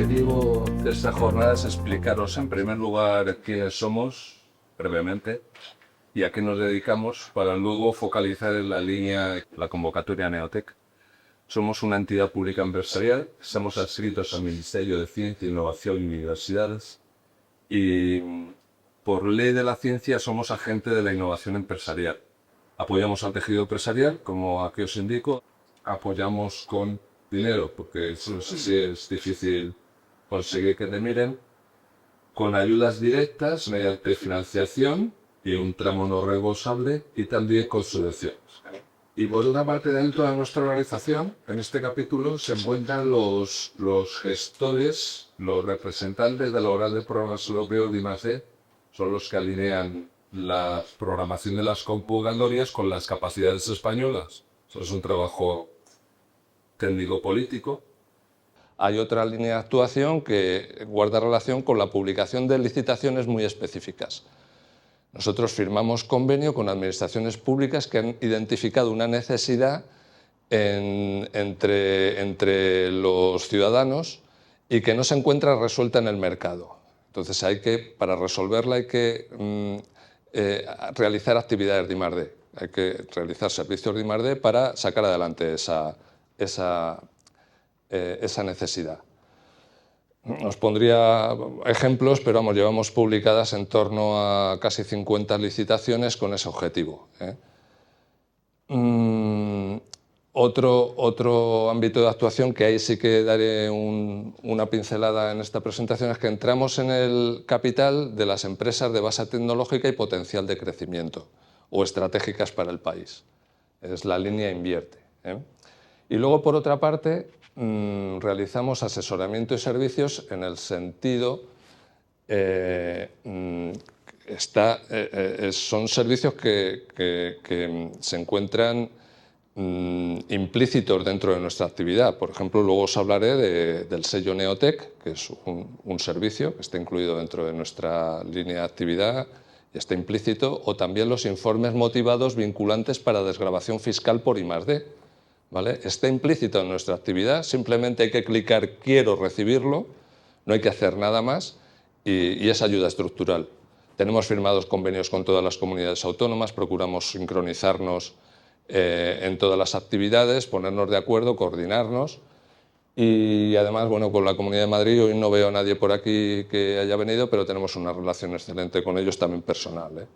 objetivo de esta jornada es explicaros en primer lugar quiénes somos, brevemente, y a qué nos dedicamos, para luego focalizar en la línea, la convocatoria Neotec. Somos una entidad pública empresarial, estamos adscritos al Ministerio de Ciencia, Innovación y Universidades, y por ley de la ciencia somos agente de la innovación empresarial. Apoyamos al tejido empresarial, como aquí os indico, apoyamos con dinero, porque eso sí es difícil conseguir que te miren, con ayudas directas mediante financiación y un tramo no reembolsable, y también con subvenciones. Y por una parte, dentro de nuestra organización, en este capítulo se encuentran los gestores, los representantes de la Oral de Programas Europeos de I+D, son los que alinean la programación de las convocatorias con las capacidades españolas. Eso es un trabajo técnico-político. Hay otra línea de actuación que guarda relación con la publicación de licitaciones muy específicas. Nosotros firmamos convenio con administraciones públicas que han identificado una necesidad entre los ciudadanos y que no se encuentra resuelta en el mercado. Entonces, para resolverla hay que realizar actividades de I+D, hay que realizar servicios de I+D para sacar adelante esa necesidad. Os pondría ejemplos, pero vamos, llevamos publicadas en torno a casi 50 licitaciones con ese objetivo. Otro ámbito de actuación, que ahí sí que daré una pincelada en esta presentación, es que entramos en el capital de las empresas de base tecnológica y potencial de crecimiento, o estratégicas para el país. Es la línea Invierte. Y luego, por otra parte, realizamos asesoramiento y servicios en el sentido, son servicios que se encuentran implícitos dentro de nuestra actividad. Por ejemplo, luego os hablaré del sello Neotec, que es un servicio que está incluido dentro de nuestra línea de actividad y está implícito, o también los informes motivados vinculantes para desgravación fiscal por I+D. ¿Vale? Está implícito en nuestra actividad, simplemente hay que clicar quiero recibirlo, no hay que hacer nada más, y es ayuda estructural. Tenemos firmados convenios con todas las comunidades autónomas, procuramos sincronizarnos en todas las actividades, ponernos de acuerdo, coordinarnos, y además, bueno, con la Comunidad de Madrid, hoy no veo a nadie por aquí que haya venido, pero tenemos una relación excelente con ellos, también personal.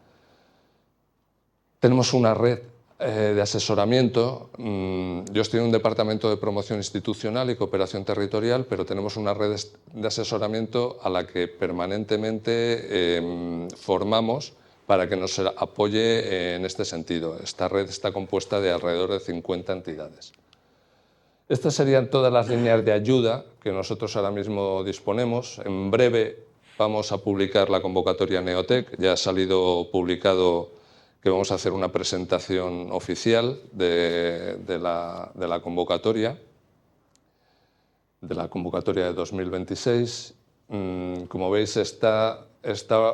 Tenemos una red de asesoramiento. Yo estoy en un departamento de promoción institucional y cooperación territorial, pero tenemos una red de asesoramiento a la que permanentemente formamos para que nos apoye en este sentido. Esta red está compuesta de alrededor de 50 entidades. Estas serían todas las líneas de ayuda que nosotros ahora mismo disponemos. En breve vamos a publicar la convocatoria Neotec. Ya ha salido publicado que vamos a hacer una presentación oficial de la convocatoria de 2026. Como veis, está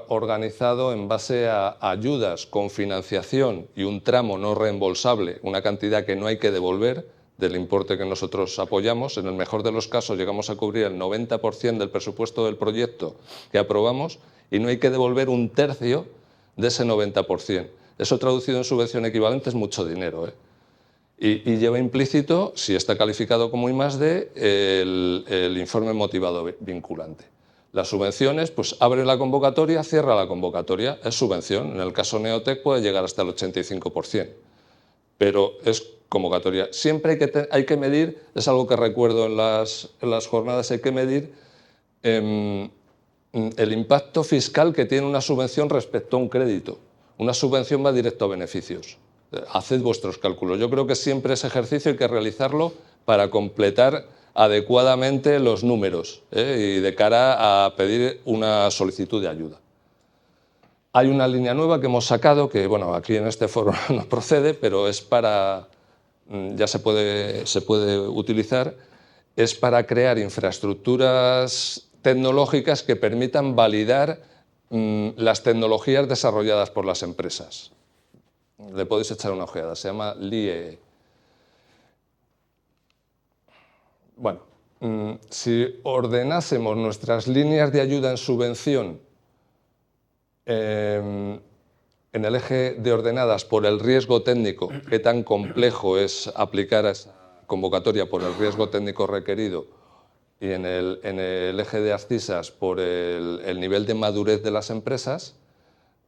organizado en base a ayudas con financiación y un tramo no reembolsable, una cantidad que no hay que devolver del importe que nosotros apoyamos. En el mejor de los casos llegamos a cubrir el 90% del presupuesto del proyecto que aprobamos y no hay que devolver un tercio de ese 90%. Eso traducido en subvención equivalente es mucho dinero. Y lleva implícito, si está calificado como I+D, el informe motivado vinculante. Las subvenciones, pues abre la convocatoria, cierra la convocatoria, es subvención. En el caso Neotec puede llegar hasta el 85%, pero es convocatoria. Siempre hay que medir, es algo que recuerdo en las jornadas, hay que medir el impacto fiscal que tiene una subvención respecto a un crédito. Una subvención va directo a beneficios. Haced vuestros cálculos. Yo creo que siempre ese ejercicio hay que realizarlo para completar adecuadamente los números y de cara a pedir una solicitud de ayuda. Hay una línea nueva que hemos sacado que, bueno, aquí en este foro no procede, pero es para, ya se puede utilizar, es para crear infraestructuras tecnológicas que permitan validar las tecnologías desarrolladas por las empresas. Le podéis echar una ojeada, se llama LIEE. Bueno, Si ordenásemos nuestras líneas de ayuda en subvención en el eje de ordenadas por el riesgo técnico, qué tan complejo es aplicar a esa convocatoria por el riesgo técnico requerido, y en el eje de abscisas por el nivel de madurez de las empresas,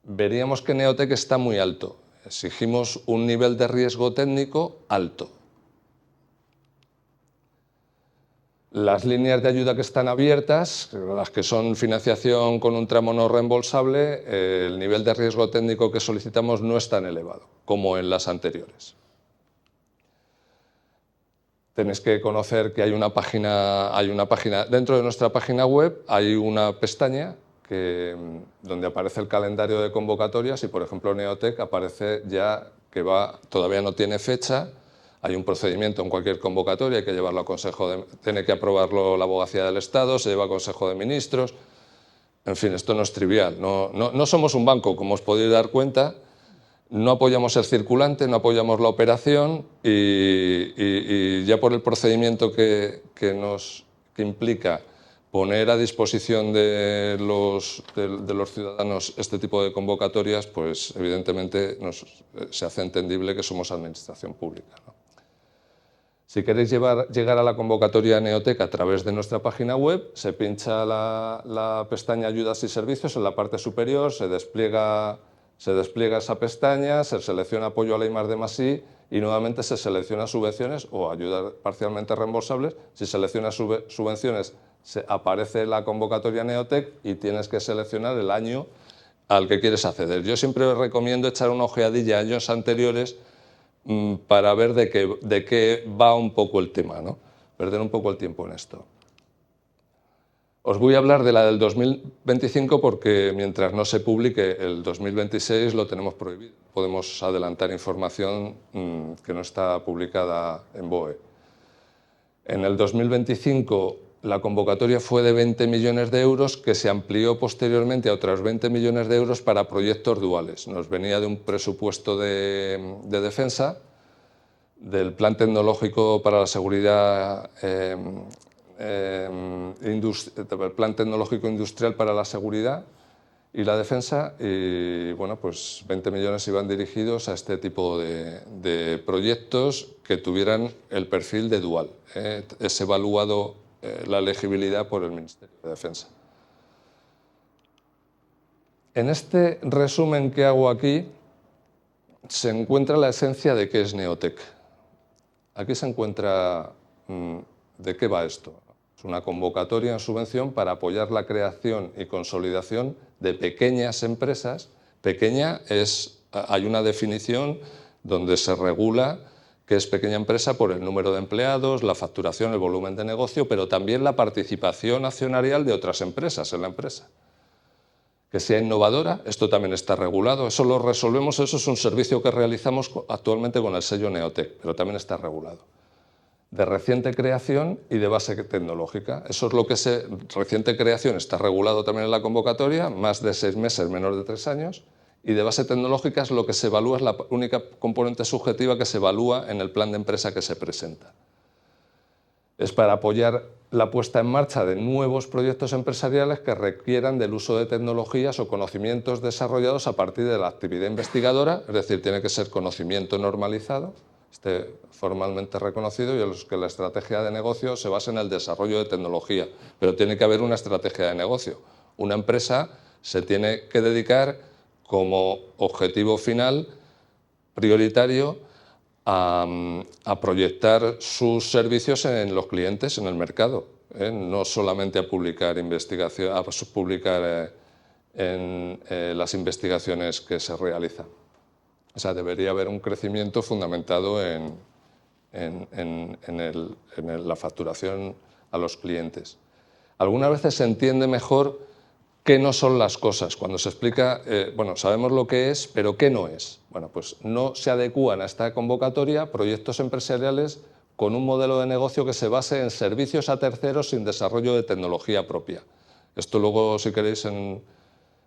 veríamos que Neotec está muy alto. Exigimos un nivel de riesgo técnico alto. Las líneas de ayuda que están abiertas, las que son financiación con un tramo no reembolsable, el nivel de riesgo técnico que solicitamos no es tan elevado como en las anteriores. Tenéis que conocer que hay una página, dentro de nuestra página web hay una pestaña donde aparece el calendario de convocatorias y, por ejemplo, Neotec aparece ya que todavía no tiene fecha. Hay un procedimiento en cualquier convocatoria, hay que llevarlo a tiene que aprobarlo la Abogacía del Estado, se lleva a Consejo de Ministros. En fin, esto no es trivial. No somos un banco, como os podéis dar cuenta. No apoyamos el circulante, no apoyamos la operación y ya por el procedimiento que implica poner a disposición de los ciudadanos este tipo de convocatorias, pues evidentemente se hace entendible que somos administración pública, ¿no? Si queréis llegar a la convocatoria Neotec a través de nuestra página web, se pincha la pestaña Ayudas y Servicios en la parte superior, se despliega esa pestaña, se selecciona apoyo a la I+D+I y nuevamente se selecciona subvenciones o ayudas parcialmente reembolsables. Si seleccionas subvenciones, aparece la convocatoria Neotec y tienes que seleccionar el año al que quieres acceder. Yo siempre recomiendo echar una ojeadilla a años anteriores para ver de qué va un poco el tema, ¿no? Perder un poco el tiempo en esto. Os voy a hablar de la del 2025 porque mientras no se publique el 2026 lo tenemos prohibido. Podemos adelantar información que no está publicada en BOE. En el 2025 la convocatoria fue de 20 millones de euros que se amplió posteriormente a otros 20 millones de euros para proyectos duales. Nos venía de un presupuesto de defensa, del Plan Tecnológico para la Seguridad, Plan Tecnológico Industrial para la Seguridad y la Defensa, y bueno, pues 20 millones iban dirigidos a este tipo de proyectos que tuvieran el perfil de dual. Es evaluado la elegibilidad por el Ministerio de Defensa. En este resumen que hago aquí se encuentra la esencia de qué es Neotec. Aquí se encuentra de qué va esto. Es una convocatoria en subvención para apoyar la creación y consolidación de pequeñas empresas. Hay una definición donde se regula que es pequeña empresa por el número de empleados, la facturación, el volumen de negocio, pero también la participación accionarial de otras empresas en la empresa. Que sea innovadora, esto también está regulado, eso lo resolvemos, eso es un servicio que realizamos actualmente con el sello Neotec, pero también está regulado. De reciente creación y de base tecnológica, eso es lo que reciente creación está regulado también en la convocatoria, más de 6 meses, menos de 3 años, y de base tecnológica es lo que se evalúa, es la única componente subjetiva que se evalúa en el plan de empresa que se presenta. Es para apoyar la puesta en marcha de nuevos proyectos empresariales que requieran del uso de tecnologías o conocimientos desarrollados a partir de la actividad investigadora, es decir, tiene que ser conocimiento normalizado, esté formalmente reconocido y en los que la estrategia de negocio se basa en el desarrollo de tecnología, pero tiene que haber una estrategia de negocio. Una empresa se tiene que dedicar como objetivo final prioritario a proyectar sus servicios en los clientes, en el mercado, no solamente a publicar investigación, en las investigaciones que se realizan. O sea, debería haber un crecimiento fundamentado en la facturación a los clientes. Algunas veces se entiende mejor qué no son las cosas. Cuando se explica, bueno, sabemos lo que es, pero qué no es. Bueno, pues no se adecúan a esta convocatoria proyectos empresariales con un modelo de negocio que se base en servicios a terceros sin desarrollo de tecnología propia. Esto luego, si queréis,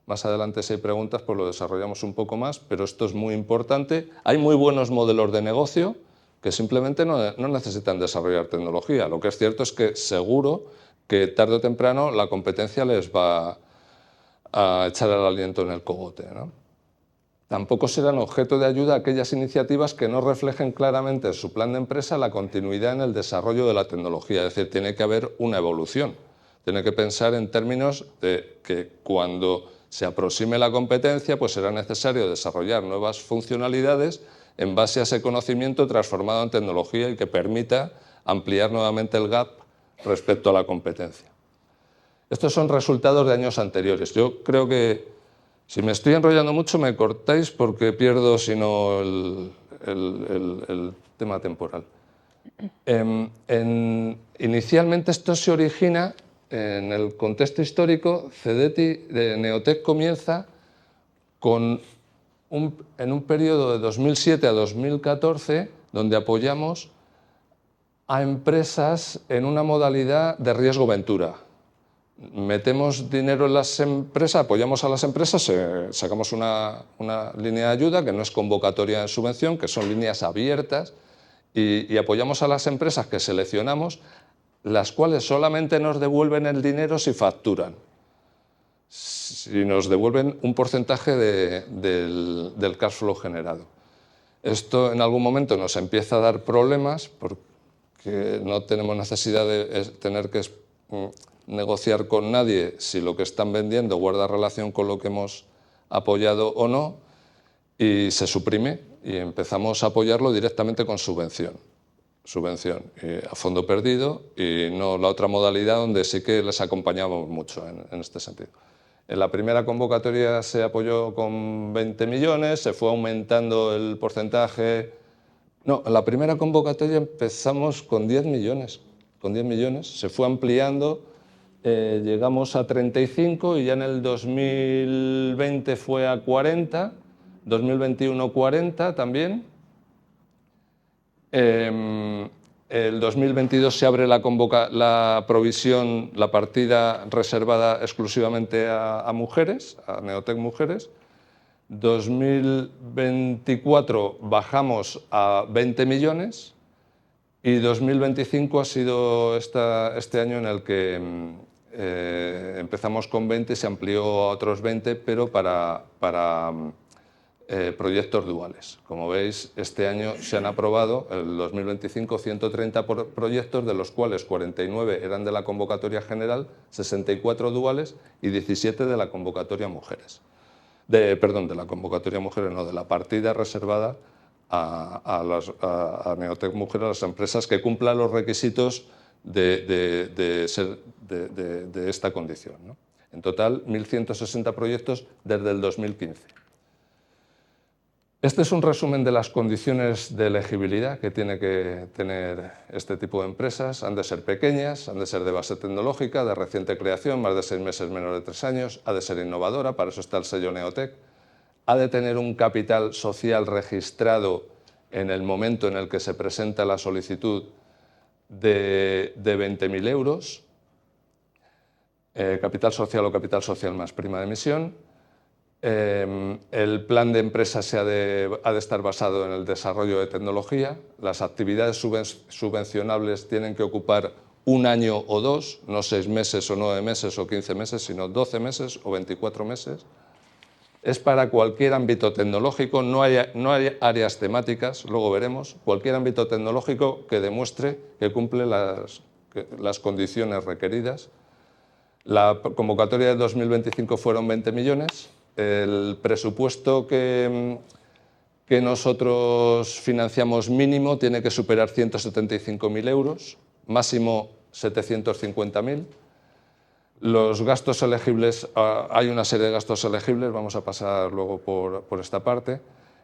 más adelante si hay preguntas, pues lo desarrollamos un poco más, pero esto es muy importante. Hay muy buenos modelos de negocio, que simplemente no necesitan desarrollar tecnología. Lo que es cierto es que seguro que tarde o temprano la competencia les va a echar el aliento en el cogote, ¿no? Tampoco serán objeto de ayuda aquellas iniciativas que no reflejen claramente en su plan de empresa la continuidad en el desarrollo de la tecnología. Es decir, tiene que haber una evolución. Tiene que pensar en términos de que cuando se aproxime la competencia, pues será necesario desarrollar nuevas funcionalidades en base a ese conocimiento transformado en tecnología y que permita ampliar nuevamente el gap respecto a la competencia. Estos son resultados de años anteriores. Yo creo que si me estoy enrollando mucho me cortáis porque pierdo si no el tema temporal. Inicialmente esto se origina en el contexto histórico. CEDETI de Neotec comienza en un periodo de 2007 a 2014 donde apoyamos a empresas en una modalidad de riesgo-ventura. Metemos dinero en las empresas, apoyamos a las empresas, sacamos una línea de ayuda que no es convocatoria de subvención, que son líneas abiertas, y apoyamos a las empresas que seleccionamos, las cuales solamente nos devuelven el dinero si facturan. Si nos devuelven un porcentaje del cash flow generado. Esto en algún momento nos empieza a dar problemas porque no tenemos necesidad de tener que negociar con nadie si lo que están vendiendo guarda relación con lo que hemos apoyado o no, y se suprime y empezamos a apoyarlo directamente con subvención a fondo perdido, y no la otra modalidad donde sí que les acompañamos mucho en este sentido. En la primera convocatoria se apoyó con 20 millones, se fue aumentando el porcentaje. No, en la primera convocatoria empezamos con 10 millones, se fue ampliando. Llegamos a 35 y ya en el 2020 fue a 40, 2021 40 también. El 2022 se abre la provisión, la partida reservada exclusivamente a mujeres, a Neotec Mujeres. 2024 bajamos a 20 millones y 2025 ha sido este año en el que empezamos con 20, se amplió a otros 20, pero para proyectos duales. Como veis, este año se han aprobado, el 2025, 130 proyectos, de los cuales 49 eran de la convocatoria general, 64 duales y 17 de la convocatoria mujeres. De la convocatoria mujeres, no, de la partida reservada a Neotec Mujeres, a las empresas que cumplan los requisitos de esta condición, ¿no? En total, 1.160 proyectos desde el 2015. Este es un resumen de las condiciones de elegibilidad que tiene que tener este tipo de empresas. Han de ser pequeñas, han de ser de base tecnológica, de reciente creación, más de 6 meses, menos de 3 años, ha de ser innovadora, para eso está el sello Neotec, ha de tener un capital social registrado en el momento en el que se presenta la solicitud de 20.000 euros, capital social o capital social más prima de emisión. El plan de empresa ha de estar basado en el desarrollo de tecnología. Las actividades subvencionables tienen que ocupar 1 año o 2, no 6 meses o 9 meses o 15 meses, sino 12 meses o 24 meses. Es para cualquier ámbito tecnológico, no hay áreas temáticas, luego veremos, cualquier ámbito tecnológico que demuestre que cumple las condiciones requeridas. La convocatoria de 2025 fueron 20 millones. El presupuesto que nosotros financiamos mínimo tiene que superar 175.000 euros, máximo 750.000. Los gastos elegibles, hay una serie de gastos elegibles, vamos a pasar luego por esta parte.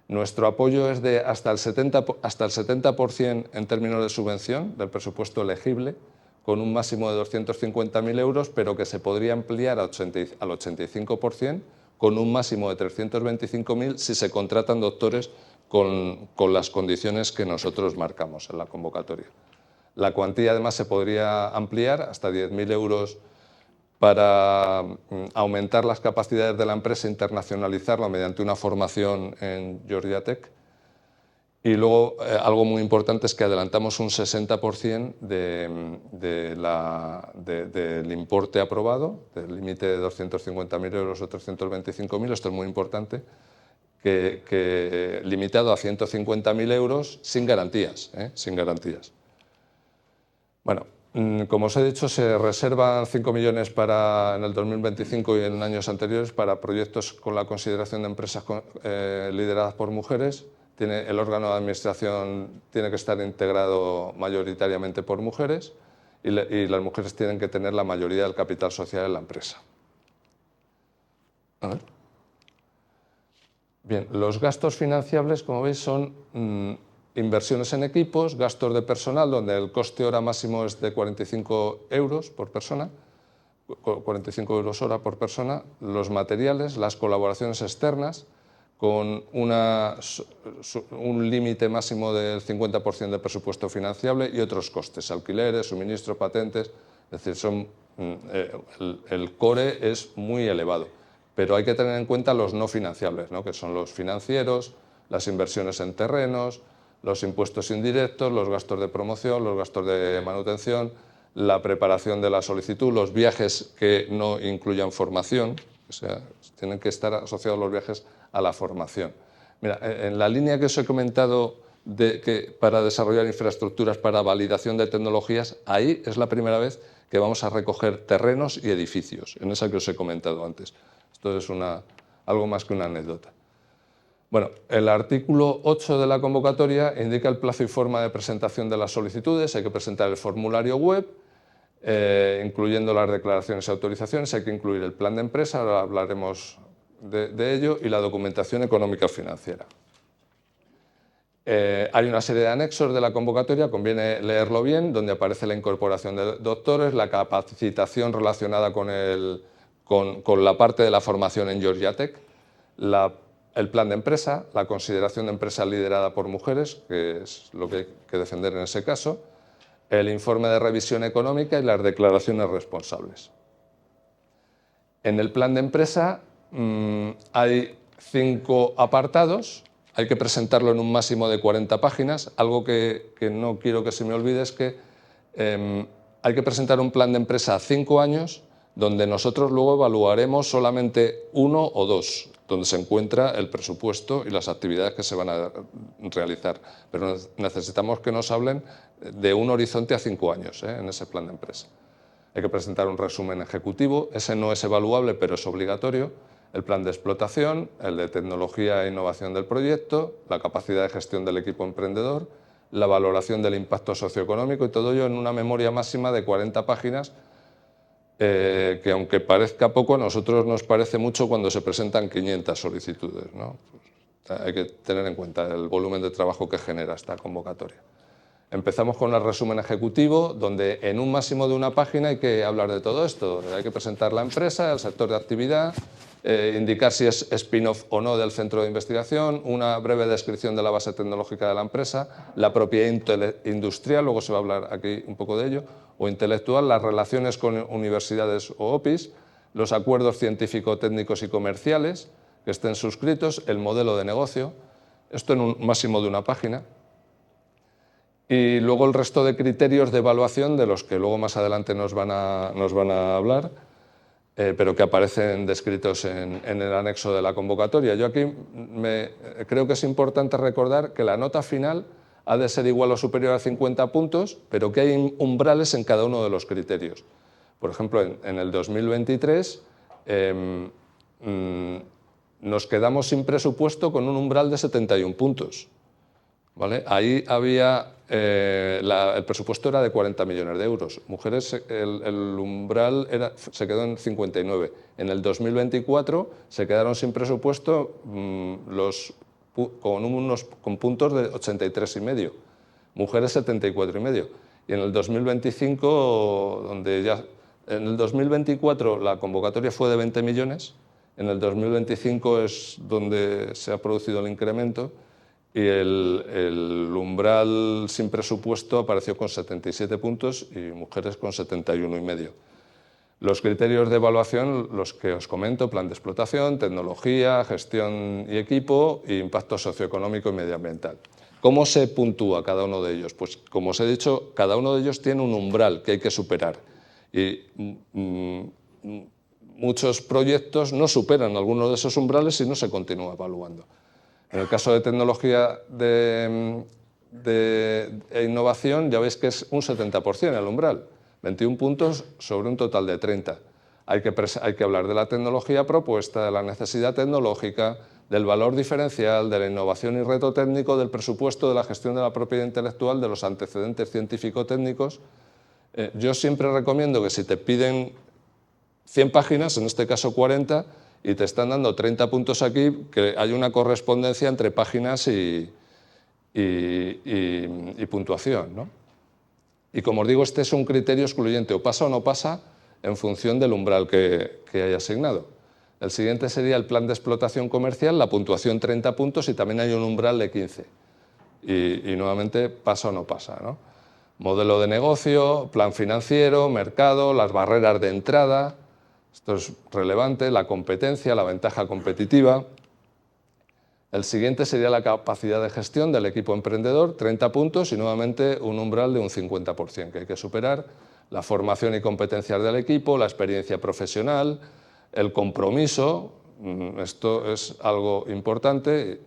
Nuestro apoyo es de hasta el 70% en términos de subvención del presupuesto elegible, con un máximo de 250.000 euros, pero que se podría ampliar al 85%, con un máximo de 325.000 si se contratan doctores con las condiciones que nosotros marcamos en la convocatoria. La cuantía además se podría ampliar hasta 10.000 euros para aumentar las capacidades de la empresa e internacionalizarla mediante una formación en Georgia Tech. Y luego algo muy importante es que adelantamos un 60% del importe aprobado, del límite de 250.000 euros o 325.000, esto es muy importante, que limitado a 150.000 euros sin garantías, sin garantías. Bueno, como os he dicho, se reservan 5 millones en el 2025 y en años anteriores para proyectos con la consideración de empresas lideradas por mujeres. El órgano de administración tiene que estar integrado mayoritariamente por mujeres y las mujeres tienen que tener la mayoría del capital social en la empresa. A ver. Bien, los gastos financiables, como veis, son inversiones en equipos, gastos de personal, donde el coste hora máximo es de 45 euros por persona, 45 euros hora por persona, los materiales, las colaboraciones externas, con un límite máximo del 50% del presupuesto financiable y otros costes, alquileres, suministro, patentes, es decir, el core es muy elevado, pero hay que tener en cuenta los no financiables, ¿no? Que son los financieros, las inversiones en terrenos, los impuestos indirectos, los gastos de promoción, los gastos de manutención, la preparación de la solicitud, los viajes que no incluyan formación, o sea, tienen que estar asociados los viajes a la formación. Mira, en la línea que os he comentado para desarrollar infraestructuras para validación de tecnologías, ahí es la primera vez que vamos a recoger terrenos y edificios, en esa que os he comentado antes. Esto es algo más que una anécdota. Bueno, el artículo 8 de la convocatoria indica el plazo y forma de presentación de las solicitudes. Hay que presentar el formulario web, incluyendo las declaraciones y autorizaciones. Hay que incluir el plan de empresa, ahora hablaremos de ello, y la documentación económica financiera. Hay una serie de anexos de la convocatoria, conviene leerlo bien, donde aparece la incorporación de doctores, la capacitación relacionada con la parte de la formación en Georgia Tech, el plan de empresa, la consideración de empresa liderada por mujeres, que es lo que hay que defender en ese caso, el informe de revisión económica y las declaraciones responsables. En el plan de empresa hay 5 apartados, hay que presentarlo en un máximo de 40 páginas. Algo que no quiero que se me olvide es que hay que presentar un plan de empresa a 5 años, donde nosotros luego evaluaremos solamente 1 o 2, donde se encuentra el presupuesto y las actividades que se van a realizar. Pero necesitamos que nos hablen de un horizonte a 5 años en ese plan de empresa. Hay que presentar un resumen ejecutivo, ese no es evaluable, pero es obligatorio, el plan de explotación, el de tecnología e innovación del proyecto, la capacidad de gestión del equipo emprendedor, la valoración del impacto socioeconómico, y todo ello en una memoria máxima de 40 páginas, que aunque parezca poco, a nosotros nos parece mucho cuando se presentan 500 solicitudes, ¿no? Pues hay que tener en cuenta el volumen de trabajo que genera esta convocatoria. Empezamos con el resumen ejecutivo, donde en un máximo de una página hay que hablar de todo esto. Hay que presentar la empresa, el sector de actividad, indicar si es spin-off o no del centro de investigación, una breve descripción de la base tecnológica de la empresa, la propiedad industrial, luego se va a hablar aquí un poco de ello, o intelectual, las relaciones con universidades o OPIs, los acuerdos científico-técnicos y comerciales que estén suscritos, el modelo de negocio, esto en un máximo de una página. Y luego el resto de criterios de evaluación, de los que luego más adelante nos van a hablar, pero que aparecen descritos en el anexo de la convocatoria. Yo aquí creo que es importante recordar que la nota final ha de ser igual o superior a 50 puntos, pero que hay umbrales en cada uno de los criterios. Por ejemplo, en el 2023 nos quedamos sin presupuesto con un umbral de 71 puntos. ¿Vale? Ahí había, el presupuesto era de 40 millones de euros. Mujeres, el umbral se quedó en 59. En el 2024 se quedaron sin presupuesto con puntos de 83,5. Mujeres 74,5. Y en el 2025, en el 2024 la convocatoria fue de 20 millones, en el 2025 es donde se ha producido el incremento, y el umbral sin presupuesto apareció con 77 puntos y mujeres con 71,5. Los criterios de evaluación, los que os comento: plan de explotación, tecnología, gestión y equipo, e impacto socioeconómico y medioambiental. ¿Cómo se puntúa cada uno de ellos? Pues, como os he dicho, cada uno de ellos tiene un umbral que hay que superar. Y muchos proyectos no superan alguno de esos umbrales y no se continúa evaluando. En el caso de tecnología e innovación, ya veis que es un 70% el umbral, 21 puntos sobre un total de 30. Hay que hablar de la tecnología propuesta, de la necesidad tecnológica, del valor diferencial, de la innovación y reto técnico, del presupuesto, de la gestión de la propiedad intelectual, de los antecedentes científico-técnicos. Yo siempre recomiendo que si te piden 100 páginas, en este caso 40, y te están dando 30 puntos aquí, que hay una correspondencia entre páginas y puntuación, ¿no? Y como os digo, este es un criterio excluyente, o pasa o no pasa en función del umbral que haya asignado. El siguiente sería el plan de explotación comercial, la puntuación 30 puntos y también hay un umbral de 15. Y nuevamente pasa o no pasa, ¿no? Modelo de negocio, plan financiero, mercado, las barreras de entrada, esto es relevante, la competencia, la ventaja competitiva. El siguiente sería la capacidad de gestión del equipo emprendedor, 30 puntos y nuevamente un umbral de un 50% que hay que superar. La formación y competencias del equipo, la experiencia profesional, el compromiso, esto es algo importante,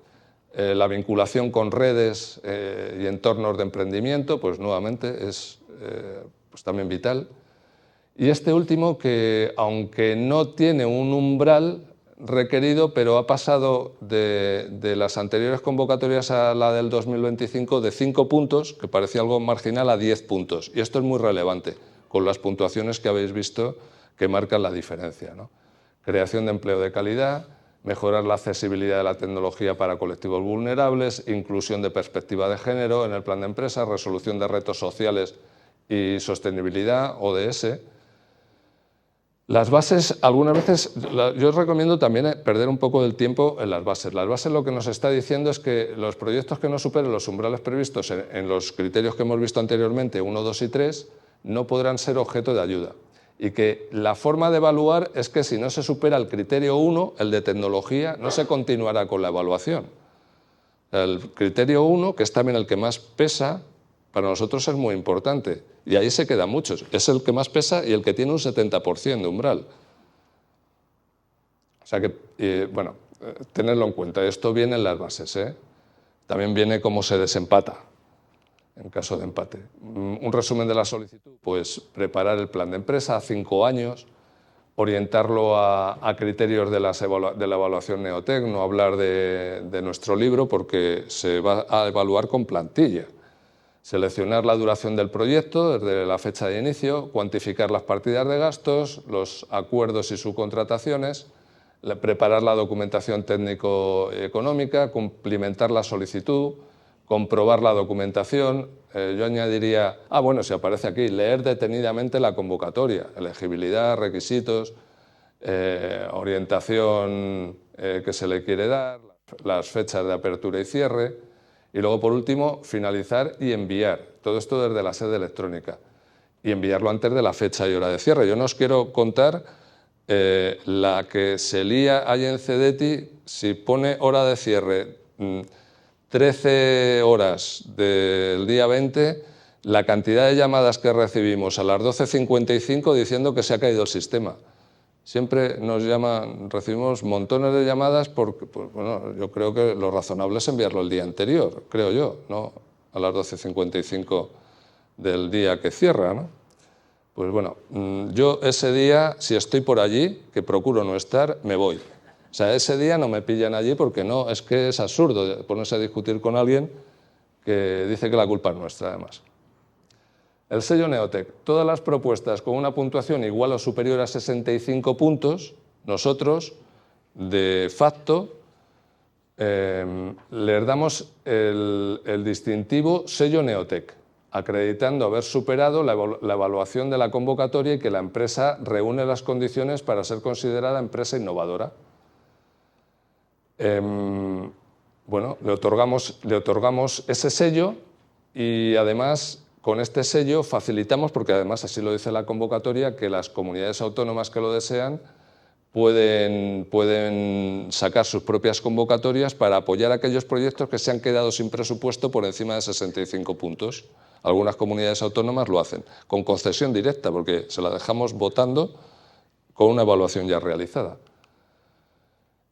la vinculación con redes y entornos de emprendimiento, pues nuevamente es pues también vital. Y este último que, aunque no tiene un umbral requerido, pero ha pasado de las anteriores convocatorias a la del 2025 de 5 puntos, que parecía algo marginal, a 10 puntos. Y esto es muy relevante, con las puntuaciones que habéis visto que marcan la diferencia, ¿no? Creación de empleo de calidad, mejorar la accesibilidad de la tecnología para colectivos vulnerables, inclusión de perspectiva de género en el plan de empresa, resolución de retos sociales y sostenibilidad, ODS. Las bases, algunas veces, yo os recomiendo también perder un poco del tiempo en las bases. Las bases lo que nos está diciendo es que los proyectos que no superen los umbrales previstos en los criterios que hemos visto anteriormente, 1, 2 y 3, no podrán ser objeto de ayuda. Y que la forma de evaluar es que si no se supera el criterio 1, el de tecnología, no se continuará con la evaluación. El criterio 1, que es también el que más pesa, para nosotros es muy importante. Y ahí se quedan muchos. Es el que más pesa y el que tiene un 70% de umbral. O sea que, bueno, tenerlo en cuenta. Esto viene en las bases, ¿eh? También viene cómo se desempata en caso de empate. Un resumen de la solicitud, pues preparar el plan de empresa a 5 años, orientarlo a criterios de la evaluación Neotec, no hablar de nuestro libro porque se va a evaluar con plantilla. Seleccionar la duración del proyecto desde la fecha de inicio, cuantificar las partidas de gastos, los acuerdos y subcontrataciones, preparar la documentación técnico-económica, cumplimentar la solicitud, comprobar la documentación. Yo añadiría, bueno, si aparece aquí, leer detenidamente la convocatoria, elegibilidad, requisitos, orientación que se le quiere dar, las fechas de apertura y cierre. Y luego, por último, finalizar y enviar. Todo esto desde la sede electrónica. Y enviarlo antes de la fecha y hora de cierre. Yo no os quiero contar la que se lía ahí en Cedeti, si pone hora de cierre 13 horas del día 20, la cantidad de llamadas que recibimos a las 12:55 diciendo que se ha caído el sistema. Siempre nos llaman, recibimos montones de llamadas porque, pues, bueno, yo creo que lo razonable es enviarlo el día anterior, creo yo, no a las 12:55 del día que cierra, ¿no? Pues bueno, yo ese día, si estoy por allí, que procuro no estar, me voy. O sea, ese día no me pillan allí porque no, es que es absurdo ponerse a discutir con alguien que dice que la culpa es nuestra, además. El sello Neotec. Todas las propuestas con una puntuación igual o superior a 65 puntos, nosotros, de facto, les damos el distintivo sello Neotec, acreditando haber superado la evaluación de la convocatoria y que la empresa reúne las condiciones para ser considerada empresa innovadora. Bueno, le otorgamos ese sello y además con este sello facilitamos, porque además así lo dice la convocatoria, que las comunidades autónomas que lo desean pueden sacar sus propias convocatorias para apoyar aquellos proyectos que se han quedado sin presupuesto por encima de 65 puntos. Algunas comunidades autónomas lo hacen, con concesión directa, porque se la dejamos votando con una evaluación ya realizada.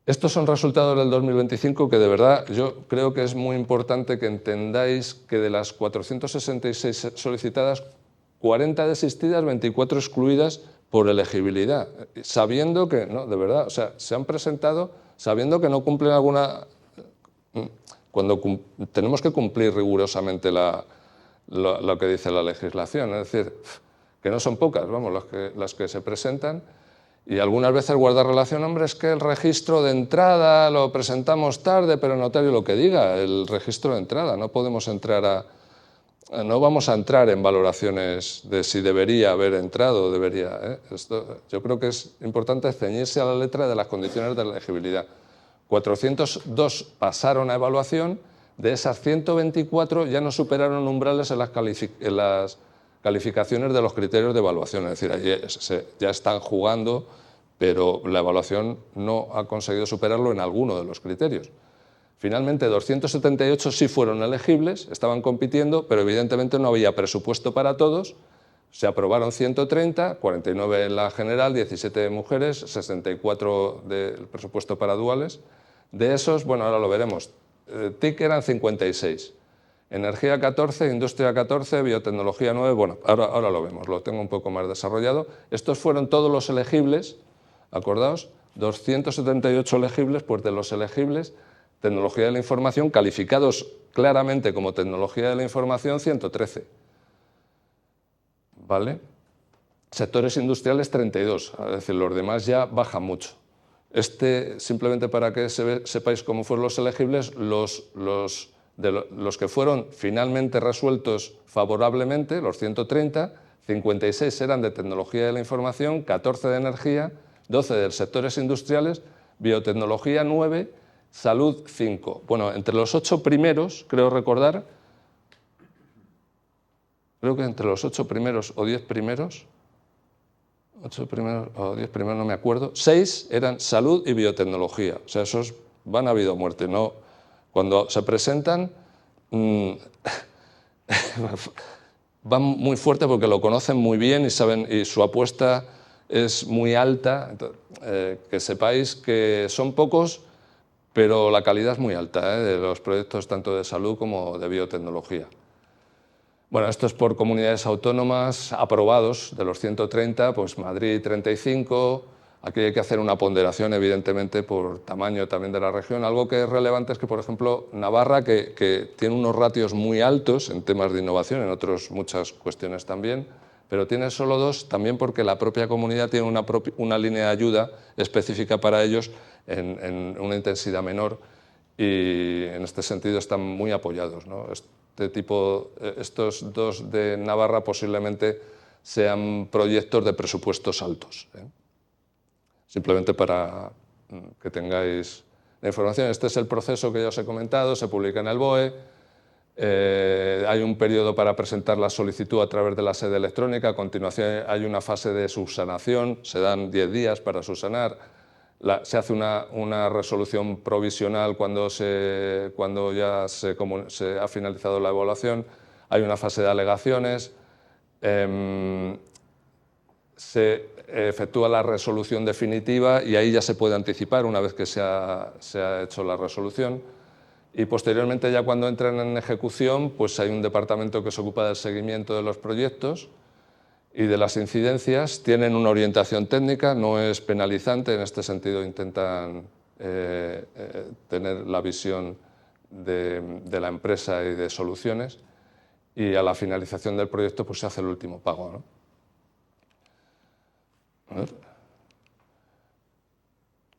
Estos son resultados del 2025 que de verdad yo creo que es muy importante que entendáis que de las 466 solicitadas, 40 desistidas, 24 excluidas por elegibilidad, sabiendo que, no, de verdad, o sea, se han presentado sabiendo que no cumplen alguna... Cuando tenemos que cumplir rigurosamente lo que dice la legislación, es decir, que no son pocas, vamos, las que se presentan, y algunas veces guardar relación, hombre, es que el registro de entrada lo presentamos tarde, pero el notario lo que diga, el registro de entrada, no podemos entrar no vamos a entrar en valoraciones de si debería haber entrado o debería. Yo creo que es importante ceñirse a la letra de las condiciones de elegibilidad. 402 pasaron a evaluación, de esas 124 ya no superaron umbrales en las calificaciones de los criterios de evaluación, es decir, allí ya están jugando, pero la evaluación no ha conseguido superarlo en alguno de los criterios. Finalmente, 278 sí fueron elegibles, estaban compitiendo, pero evidentemente no había presupuesto para todos. Se aprobaron 130, 49 en la general, 17 mujeres, 64 del presupuesto para duales. De esos, bueno, ahora lo veremos, TIC eran 56. Energía 14, industria 14, biotecnología 9, bueno, ahora lo vemos, lo tengo un poco más desarrollado. Estos fueron todos los elegibles, acordaos, 278 elegibles, pues de los elegibles, tecnología de la información, calificados claramente como tecnología de la información, 113. ¿Vale? Sectores industriales, 32, es decir, los demás ya bajan mucho. Simplemente para que sepáis cómo fueron los elegibles, los que fueron finalmente resueltos favorablemente, los 130, 56 eran de tecnología de la información, 14 de energía, 12 de sectores industriales, biotecnología 9, salud 5. Bueno, entre los 8 primeros, creo recordar, creo que entre los 8 primeros o 10 primeros, 8 primeros o 10 primeros, no me acuerdo, 6 eran salud y biotecnología. O sea, esos van a vida o muerte, no... Cuando se presentan, van muy fuerte porque lo conocen muy bien y saben, y su apuesta es muy alta. Que sepáis que son pocos, pero la calidad es muy alta, de los proyectos tanto de salud como de biotecnología. Bueno, esto es por comunidades autónomas aprobados, de los 130, pues Madrid 35, aquí hay que hacer una ponderación evidentemente por tamaño también de la región. Algo que es relevante es que, por ejemplo, Navarra, que tiene unos ratios muy altos en temas de innovación, en otras muchas cuestiones también, pero tiene solo 2 también porque la propia comunidad tiene una línea de ayuda específica para ellos en una intensidad menor y en este sentido están muy apoyados, ¿no? Estos 2 de Navarra posiblemente sean proyectos de presupuestos altos, Simplemente para que tengáis la información. Este es el proceso que ya os he comentado, se publica en el BOE, hay un periodo para presentar la solicitud a través de la sede electrónica, a continuación hay una fase de subsanación, se dan 10 días para subsanar, se hace una resolución provisional cuando ya se ha finalizado la evaluación, hay una fase de alegaciones, se efectúa la resolución definitiva y ahí ya se puede anticipar una vez que se ha hecho la resolución y posteriormente ya cuando entran en ejecución pues hay un departamento que se ocupa del seguimiento de los proyectos y de las incidencias, tienen una orientación técnica, no es penalizante, en este sentido intentan tener la visión de la empresa y de soluciones y a la finalización del proyecto pues se hace el último pago, ¿no? A ver.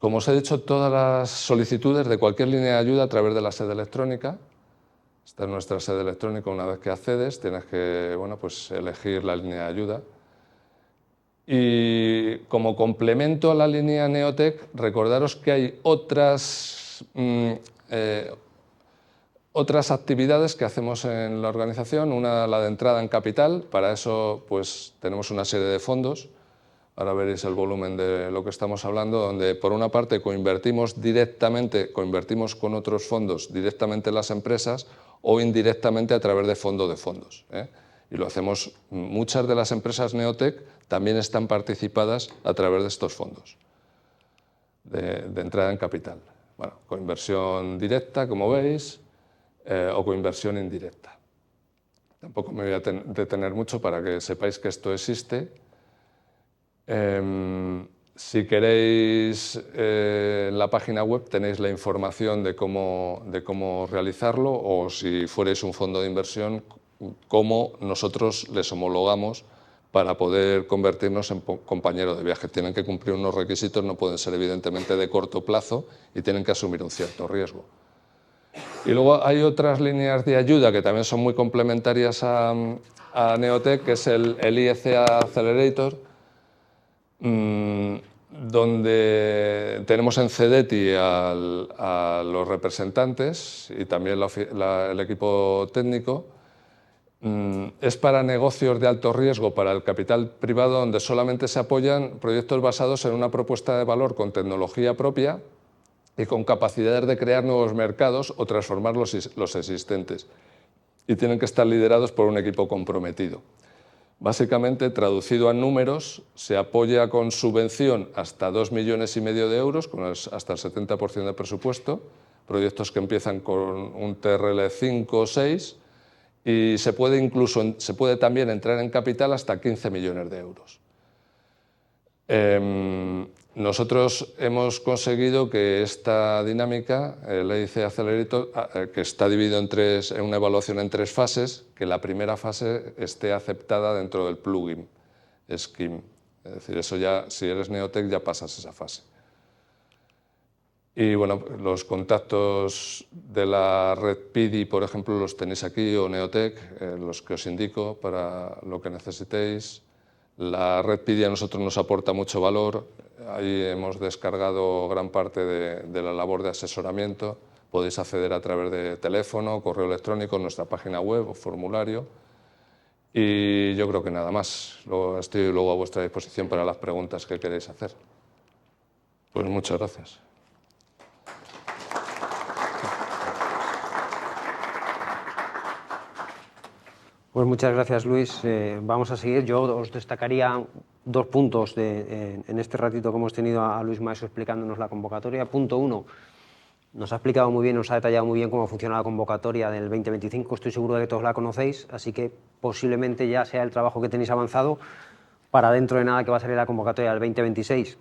Como os he dicho, todas las solicitudes de cualquier línea de ayuda a través de la sede electrónica. Esta es nuestra sede electrónica. Una vez que accedes, tienes que pues elegir la línea de ayuda. Y como complemento a la línea Neotec, recordaros que hay otras actividades que hacemos en la organización. Una, la de entrada en capital. Para eso pues, tenemos una serie de fondos. ahora veréis el volumen de lo que estamos hablando, donde por una parte coinvertimos con otros fondos directamente en las empresas o indirectamente a través de fondos. Y lo hacemos, muchas de las empresas Neotec también están participadas a través de estos fondos de entrada en capital. Bueno, coinversión directa, como veis, o coinversión indirecta. Tampoco me voy a detener mucho para que sepáis que esto existe. Si queréis, en la página web tenéis la información de cómo realizarlo, o si fuerais un fondo de inversión, cómo nosotros les homologamos para poder convertirnos en compañero de viaje. Tienen que cumplir unos requisitos, no pueden ser evidentemente de corto plazo y tienen que asumir un cierto riesgo. Y luego hay otras líneas de ayuda que también son muy complementarias a Neotec, que es el IEC Accelerator, donde tenemos en CEDETI a los representantes y también el equipo técnico. Es para negocios de alto riesgo, para el capital privado, donde solamente se apoyan proyectos basados en una propuesta de valor con tecnología propia y con capacidades de crear nuevos mercados o transformar los existentes. Y tienen que estar liderados por un equipo comprometido. Básicamente, traducido a números, se apoya con subvención hasta 2,5 millones de euros, con hasta el 70% del presupuesto, proyectos que empiezan con un TRL 5 o 6, y se puede también entrar en capital hasta 15 millones de euros. Nosotros hemos conseguido que esta dinámica, el IEC Accelerator, que está dividido en una evaluación en 3 fases, que la primera fase esté aceptada dentro del plugin Scheme. Es decir, eso ya, si eres Neotec, ya pasas esa fase. Y bueno, los contactos de la red PIDI, por ejemplo, los tenéis aquí, o Neotec, los que os indico para lo que necesitéis. La red PIDI a nosotros nos aporta mucho valor. Ahí hemos descargado gran parte de la labor de asesoramiento. Podéis acceder a través de teléfono, correo electrónico, nuestra página web o formulario. Y yo creo que nada más. Estoy luego a vuestra disposición para las preguntas que queréis hacer. Pues muchas gracias. Pues muchas gracias, Luis. Vamos a seguir. Yo os destacaría 2 puntos en este ratito que hemos tenido a Luis Maeso explicándonos la convocatoria. Punto 1, nos ha explicado muy bien, nos ha detallado muy bien cómo funciona la convocatoria del 2025. Estoy seguro de que todos la conocéis, así que posiblemente ya sea el trabajo que tenéis avanzado para dentro de nada que va a salir la convocatoria del 2026.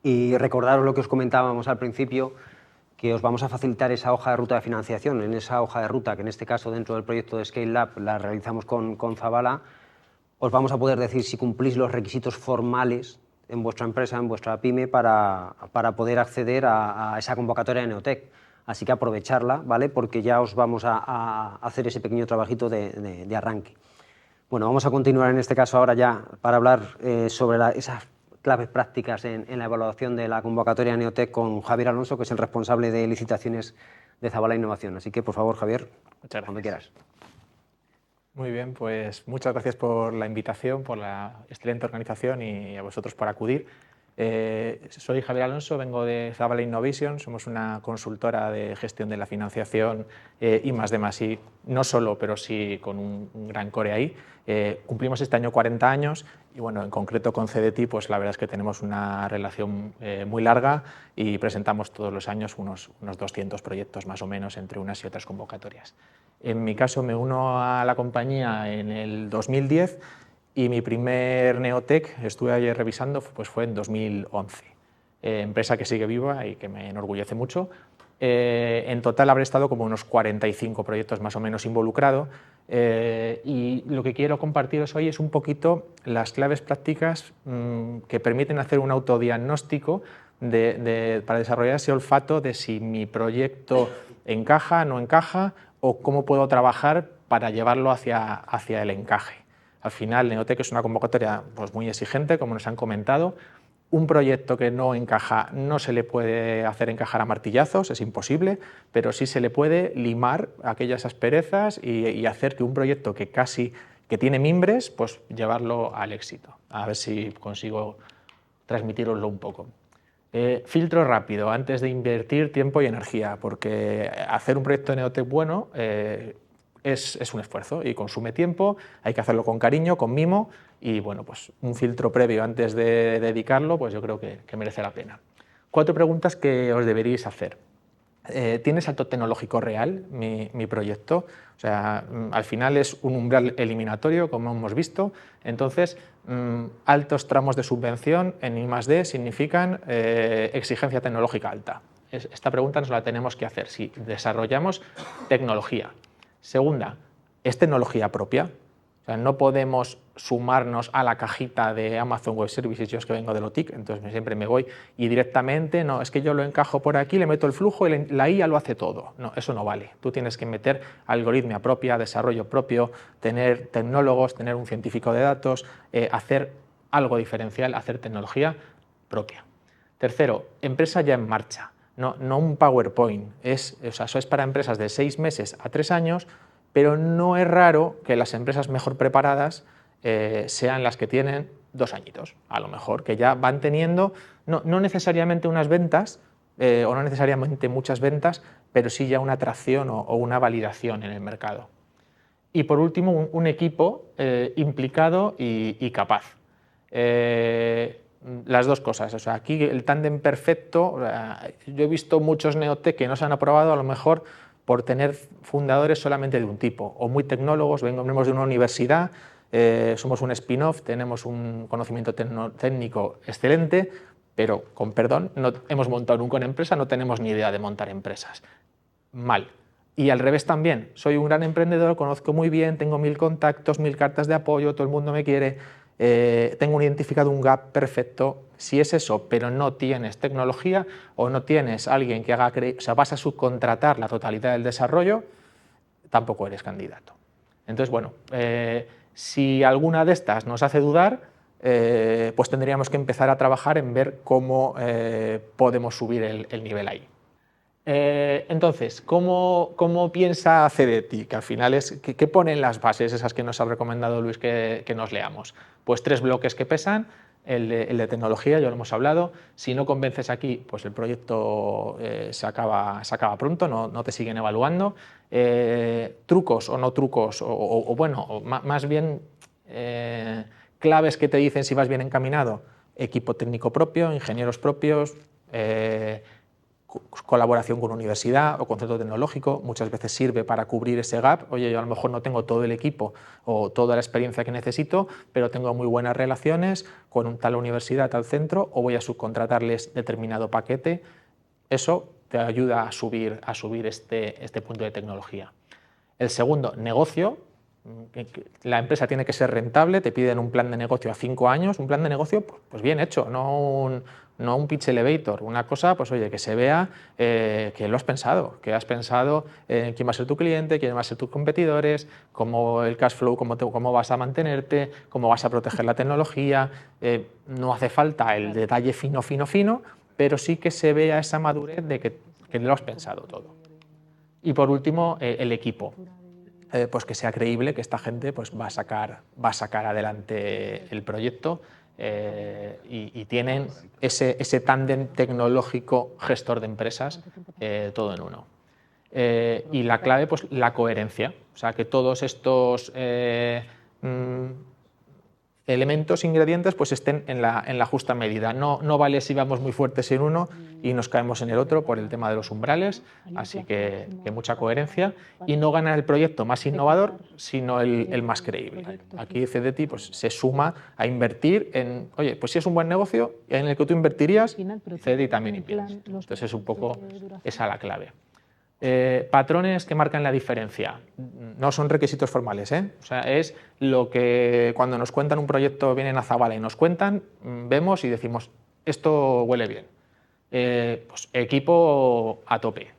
Y recordaros lo que os comentábamos al principio, que os vamos a facilitar esa hoja de ruta de financiación. En esa hoja de ruta, que en este caso dentro del proyecto de Scale Lab la realizamos con Zabala, os vamos a poder decir si cumplís los requisitos formales en vuestra empresa, en vuestra pyme, para poder acceder a esa convocatoria de Neotec. Así que aprovecharla, ¿vale? Porque ya os vamos a hacer ese pequeño trabajito de arranque. Bueno, vamos a continuar en este caso ahora ya para hablar sobre esas claves prácticas en la evaluación de la convocatoria Neotec con Javier Alonso, que es el responsable de licitaciones de Zabala Innovación. Así que, por favor, Javier, cuando quieras. Muy bien, pues muchas gracias por la invitación, por la excelente organización y a vosotros por acudir. Soy Javier Alonso, vengo de Zabala Innovation, somos una consultora de gestión de la financiación I+D+I, no solo, pero sí con un gran core ahí. Cumplimos este año 40 años y bueno, en concreto con CEDETI, pues la verdad es que tenemos una relación muy larga y presentamos todos los años unos 200 proyectos más o menos entre unas y otras convocatorias. En mi caso me uno a la compañía en el 2010 y mi primer Neotec, estuve ayer revisando, pues fue en 2011. Empresa que sigue viva y que me enorgullece mucho. En total habré estado como unos 45 proyectos más o menos involucrado y lo que quiero compartiros hoy es un poquito las claves prácticas que permiten hacer un autodiagnóstico para desarrollar ese olfato de si mi proyecto encaja, no encaja o cómo puedo trabajar para llevarlo hacia el encaje. Al final, Neotec es una convocatoria pues, muy exigente, como nos han comentado. Un proyecto que no encaja no se le puede hacer encajar a martillazos, es imposible, pero sí se le puede limar aquellas asperezas y hacer que un proyecto que tiene mimbres, pues llevarlo al éxito. a ver si consigo transmitiroslo un poco. Filtro rápido antes de invertir tiempo y energía, porque hacer un proyecto de Neotec bueno es un esfuerzo y consume tiempo, hay que hacerlo con cariño, con mimo, y bueno, pues un filtro previo antes de dedicarlo, pues yo creo que merece la pena. 4 preguntas que os deberíais hacer. ¿Tiene salto tecnológico real mi proyecto? O sea, al final es un umbral eliminatorio, como hemos visto. Entonces, altos tramos de subvención en I+D significan exigencia tecnológica alta. Esta pregunta nos la tenemos que hacer si desarrollamos tecnología. Segunda, ¿es tecnología propia? O sea, no podemos sumarnos a la cajita de Amazon Web Services, yo es que vengo del OTIC, entonces siempre me voy y directamente, no, es que yo lo encajo por aquí, le meto el flujo y la IA lo hace todo. No, eso no vale. Tú tienes que meter algoritmia propia, desarrollo propio, tener tecnólogos, tener un científico de datos, hacer algo diferencial, hacer tecnología propia. Tercero, empresa ya en marcha, no un PowerPoint. Eso es para empresas de 6 meses a 3 años, pero no es raro que las empresas mejor preparadas sean las que tienen 2 añitos, a lo mejor, que ya van teniendo, no necesariamente unas ventas, o no necesariamente muchas ventas, pero sí ya una atracción o una validación en el mercado. Y por último, un equipo implicado y capaz. Las dos cosas, o sea, aquí el tándem perfecto, yo he visto muchos Neotec que no se han aprobado a lo mejor por tener fundadores solamente de un tipo, o muy tecnólogos, venimos de una universidad, somos un spin-off, tenemos un conocimiento técnico excelente, pero con perdón, no hemos montado nunca una empresa, no tenemos ni idea de montar empresas. Mal. Y al revés también, soy un gran emprendedor, conozco muy bien, tengo 1000 contactos, 1000 cartas de apoyo, todo el mundo me quiere, tengo identificado un gap perfecto. Si es eso, pero no tienes tecnología o no tienes alguien que haga, o sea, vas a subcontratar la totalidad del desarrollo, tampoco eres candidato. Entonces, bueno, si alguna de estas nos hace dudar, pues tendríamos que empezar a trabajar en ver cómo podemos subir el nivel ahí. Entonces, ¿cómo piensa CDTI? Que al final es, ¿qué ponen las bases esas que nos ha recomendado Luis que nos leamos? Pues 3 bloques que pesan, el de tecnología, ya lo hemos hablado. Si no convences aquí, pues el proyecto se acaba pronto, no te siguen evaluando. Trucos o no trucos, o bueno, más bien claves que te dicen si vas bien encaminado. Equipo técnico propio, ingenieros propios, colaboración con universidad o con centro tecnológico, muchas veces sirve para cubrir ese gap. Oye, yo a lo mejor no tengo todo el equipo o toda la experiencia que necesito, pero tengo muy buenas relaciones con tal universidad, tal centro, o voy a subcontratarles determinado paquete. Eso te ayuda a subir este punto de tecnología. El segundo, negocio. La empresa tiene que ser rentable, te piden un plan de negocio a 5 años, un plan de negocio pues bien hecho, no un pitch elevator, una cosa, pues oye, que se vea que lo has pensado, en quién va a ser tu cliente, quién van a ser tus competidores, cómo el cash flow, cómo vas a mantenerte, cómo vas a proteger la tecnología. No hace falta el detalle fino, pero sí que se vea esa madurez de que lo has pensado todo. Y por último, el equipo. Pues que sea creíble que esta gente pues, va a sacar adelante el proyecto y tienen ese tándem tecnológico gestor de empresas todo en uno. Y la clave, pues la coherencia, o sea, que todos estos elementos, ingredientes, pues estén en la justa medida. No vale si vamos muy fuertes en uno y nos caemos en el otro por el tema de los umbrales, así que mucha coherencia y no ganar el proyecto más innovador, sino el más creíble. Aquí CDTI pues, se suma a invertir en, oye, pues si es un buen negocio en el que tú invertirías, CDTI también invierte. Entonces es un poco esa la clave. Patrones que marcan la diferencia. No son requisitos formales, o sea, es lo que cuando nos cuentan un proyecto, vienen a Zabala y nos cuentan, vemos y decimos, esto huele bien. Pues equipo a tope.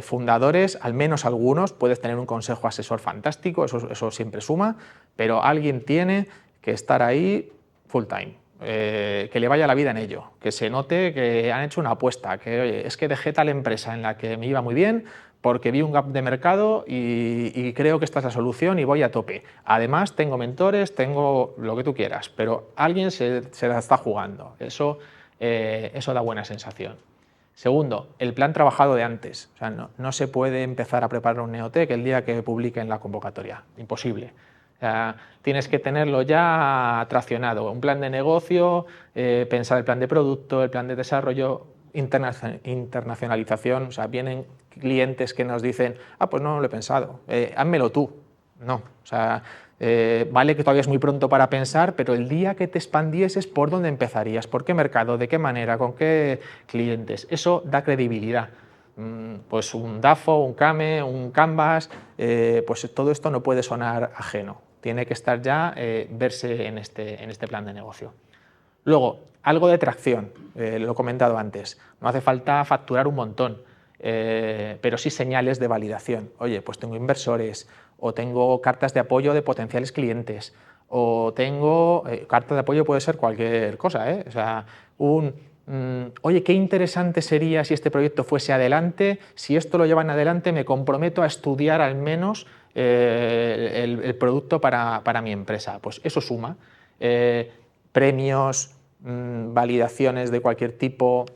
Fundadores, al menos algunos, puedes tener un consejo asesor fantástico, eso siempre suma, pero alguien tiene que estar ahí full time. Que le vaya la vida en ello, que se note que han hecho una apuesta, que oye, es que dejé tal empresa en la que me iba muy bien porque vi un gap de mercado y creo que esta es la solución y voy a tope. Además, tengo mentores, tengo lo que tú quieras, pero alguien se la está jugando. Eso da buena sensación. Segundo, el plan trabajado de antes. O sea, no se puede empezar a preparar un Neotec el día que publiquen la convocatoria. Imposible. O sea, tienes que tenerlo ya traccionado. Un plan de negocio, pensar el plan de producto, el plan de desarrollo, internacionalización. O sea, vienen clientes que nos dicen, pues no lo he pensado, házmelo tú. No, o sea, vale que todavía es muy pronto para pensar, pero el día que te expandieses, ¿por dónde empezarías? ¿Por qué mercado? ¿De qué manera? ¿Con qué clientes? Eso da credibilidad. Pues un DAFO, un CAME, un Canvas, pues todo esto no puede sonar ajeno. Tiene que estar ya, verse en este plan de negocio. Luego, algo de tracción, lo he comentado antes. No hace falta facturar un montón, pero sí señales de validación. Oye, pues tengo inversores, o tengo cartas de apoyo de potenciales clientes, o tengo... carta de apoyo puede ser cualquier cosa, o sea, oye, qué interesante sería si este proyecto fuese adelante, si esto lo llevan adelante me comprometo a estudiar al menos el producto para mi empresa. Pues eso suma. Premios, validaciones de cualquier tipo,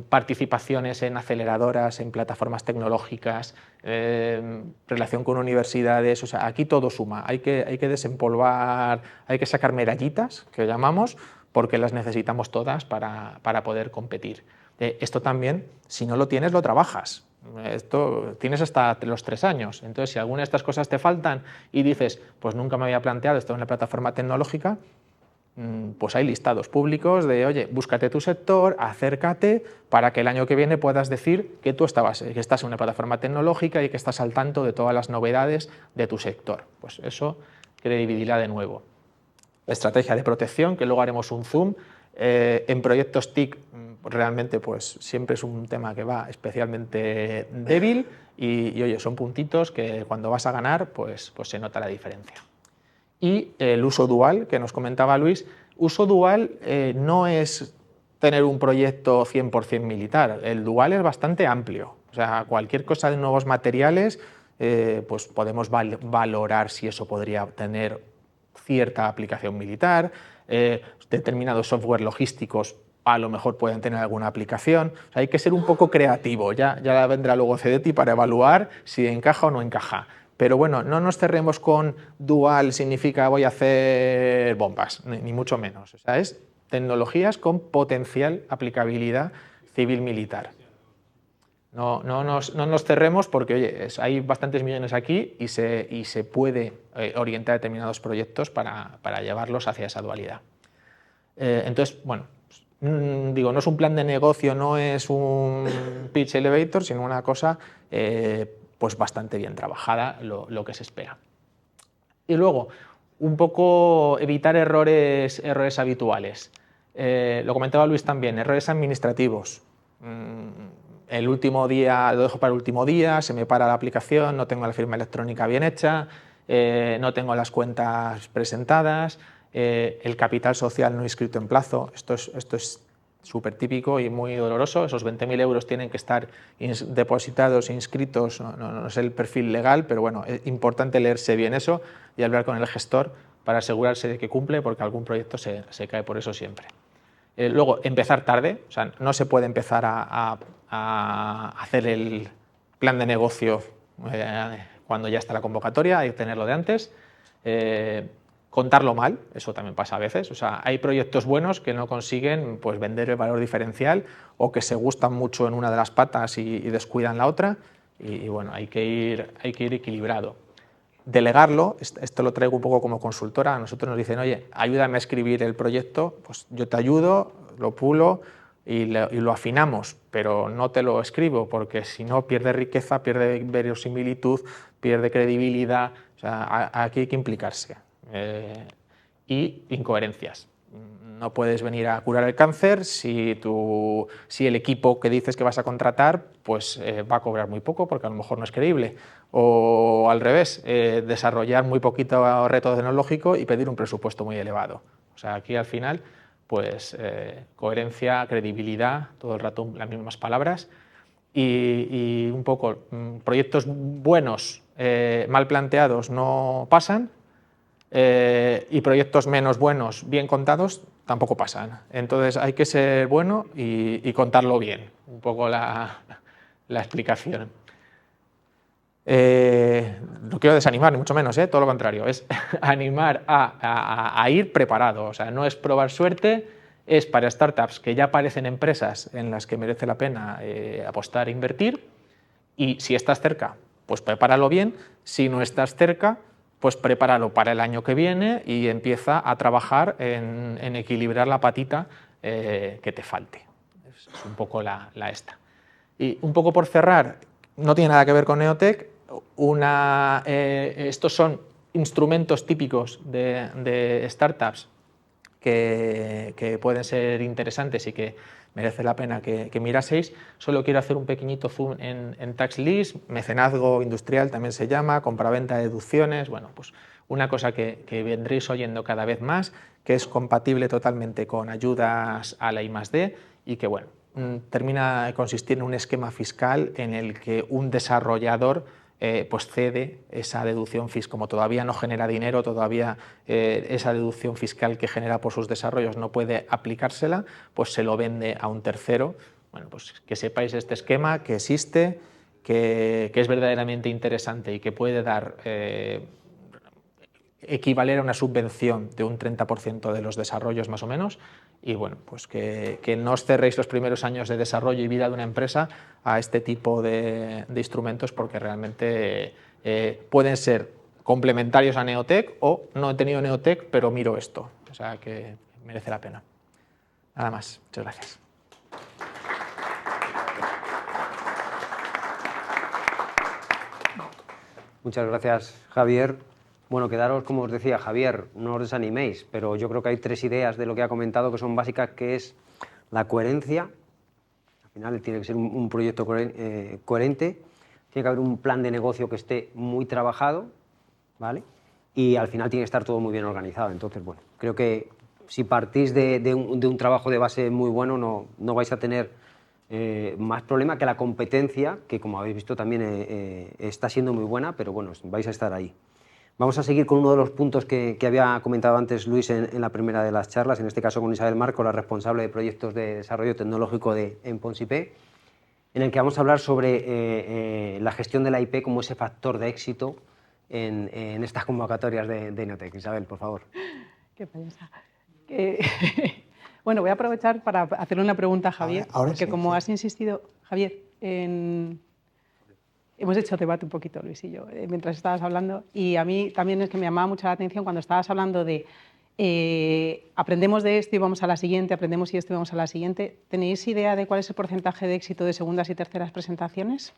participaciones en aceleradoras, en plataformas tecnológicas, relación con universidades, o sea, aquí todo suma. Hay que desempolvar, hay que sacar medallitas, que llamamos, porque las necesitamos todas para poder competir. Esto también, si no lo tienes, lo trabajas. Esto tienes hasta los 3 años. Entonces, si alguna de estas cosas te faltan y dices, pues nunca me había planteado esto en la plataforma tecnológica, pues hay listados públicos de, oye, búscate tu sector, acércate para que el año que viene puedas decir que tú estás en una plataforma tecnológica y que estás al tanto de todas las novedades de tu sector. Pues eso, credibilidad de nuevo. Estrategia de protección, que luego haremos un zoom. En proyectos TIC realmente pues siempre es un tema que va especialmente débil y oye, son puntitos que cuando vas a ganar pues se nota la diferencia. Y el uso dual, que nos comentaba Luis. Uso dual no es tener un proyecto 100% militar. El dual es bastante amplio. O sea, cualquier cosa de nuevos materiales, pues podemos valorar si eso podría tener cierta aplicación militar. Determinados software logísticos a lo mejor pueden tener alguna aplicación. O sea, hay que ser un poco creativo. Ya vendrá luego CDTI para evaluar si encaja o no encaja. Pero bueno, no nos cerremos con dual significa voy a hacer bombas, ni mucho menos. O sea, es tecnologías con potencial aplicabilidad civil-militar. No nos cerremos porque oye, hay bastantes millones aquí y se puede orientar determinados proyectos para llevarlos hacia esa dualidad. Entonces, bueno, digo, no es un plan de negocio, no es un pitch elevator, sino una cosa pues bastante bien trabajada, lo que se espera. Y luego, un poco evitar errores habituales. Lo comentaba Luis también, errores administrativos. El último día, lo dejo para el último día, se me para la aplicación, no tengo la firma electrónica bien hecha, no tengo las cuentas presentadas, el capital social no inscrito en plazo. Esto es súper típico y muy doloroso. Esos 20.000 euros tienen que estar depositados, inscritos, no es el perfil legal, pero bueno, es importante leerse bien eso y hablar con el gestor para asegurarse de que cumple, porque algún proyecto se cae por eso siempre. Luego, empezar tarde, o sea, no se puede empezar a hacer el plan de negocio cuando ya está la convocatoria, hay que tenerlo de antes. Contarlo mal, eso también pasa a veces. O sea, hay proyectos buenos que no consiguen pues, vender el valor diferencial o que se gustan mucho en una de las patas y descuidan la otra. Y bueno, hay que ir equilibrado. Delegarlo, esto lo traigo un poco como consultora. A nosotros nos dicen, oye, ayúdame a escribir el proyecto, pues yo te ayudo, lo pulo y lo afinamos, pero no te lo escribo porque si no pierde riqueza, pierde verosimilitud, pierde credibilidad. O sea, aquí hay que implicarse. Y incoherencias. No puedes venir a curar el cáncer si el equipo que dices que vas a contratar pues, va a cobrar muy poco porque a lo mejor no es creíble. O al revés, desarrollar muy poquito reto tecnológico y pedir un presupuesto muy elevado. O sea, aquí al final, pues coherencia, credibilidad, todo el rato las mismas palabras. y un poco proyectos buenos mal planteados no pasan, y proyectos menos buenos bien contados tampoco pasan. Entonces hay que ser bueno y contarlo bien, un poco la explicación. No quiero desanimar, ni mucho menos, todo lo contrario, es animar a ir preparado. O sea, no es probar suerte, es para startups que ya aparecen empresas en las que merece la pena apostar e invertir, y si estás cerca, pues prepáralo bien. Si no estás cerca, pues prepáralo para el año que viene y empieza a trabajar en equilibrar la patita que te falte. Es un poco la esta. Y un poco por cerrar, no tiene nada que ver con Neotec. Estos son instrumentos típicos de startups que pueden ser interesantes y que merece la pena que miraseis. Solo quiero hacer un pequeñito zoom en Tax Lease, mecenazgo industrial también se llama, compraventa de deducciones. Bueno, pues una cosa que vendréis oyendo cada vez más, que es compatible totalmente con ayudas a la I+D y que, bueno, termina de consistir en un esquema fiscal en el que un desarrollador pues cede esa deducción fiscal. Como todavía no genera dinero, todavía esa deducción fiscal que genera por sus desarrollos no puede aplicársela, pues se lo vende a un tercero. Bueno, pues que sepáis este esquema, que existe, que es verdaderamente interesante y que puede dar equivaler a una subvención de un 30% de los desarrollos más o menos. Y bueno, pues que no os cerréis los primeros años de desarrollo y vida de una empresa a este tipo de instrumentos, porque realmente pueden ser complementarios a Neotec, o no he tenido Neotec pero miro esto. O sea que merece la pena. Nada más. Muchas gracias. Muchas gracias, Javier. Bueno, quedaros, como os decía Javier, no os desaniméis, pero yo creo que hay 3 ideas de lo que ha comentado que son básicas, que es la coherencia. Al final tiene que ser un proyecto coherente, tiene que haber un plan de negocio que esté muy trabajado, ¿vale? Y al final tiene que estar todo muy bien organizado. Entonces, bueno, creo que si partís de un trabajo de base muy bueno, no vais a tener más problema que la competencia, que como habéis visto también está siendo muy buena, pero bueno, vais a estar ahí. Vamos a seguir con uno de los puntos que había comentado antes Luis en la primera de las charlas, en este caso con Isabel Marco, la responsable de proyectos de desarrollo tecnológico en Pons.IP, en el que vamos a hablar sobre la gestión de la IP como ese factor de éxito en estas convocatorias de Neotec. Isabel, por favor. Qué payasa. Bueno, voy a aprovechar para hacerle una pregunta a Javier, ahora porque sí, como sí. has insistido, Javier, hemos hecho debate un poquito, Luis y yo, mientras estabas hablando, y a mí también es que me llamaba mucho la atención cuando estabas hablando de aprendemos de esto y vamos a la siguiente, aprendemos y esto y vamos a la siguiente. ¿Tenéis idea de cuál es el porcentaje de éxito de segundas y terceras presentaciones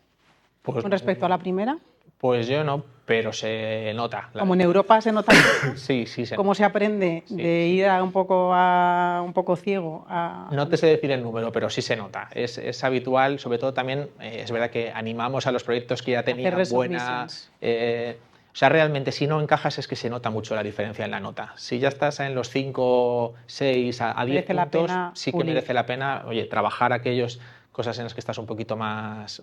Pues, con respecto a la primera? Pues yo no, pero se nota. Como en Europa se nota Sí, sí se cómo se aprende de ir a un poco ciego a... No te sé decir el número, pero sí se nota. Es habitual, sobre todo también, es verdad que animamos a los proyectos que ya tenían buena... o sea, realmente si no encajas es que se nota mucho la diferencia en la nota. Si ya estás en los 5, 6, a 10 puntos, sí que merece la pena, oye, trabajar aquellas cosas en las que estás un poquito más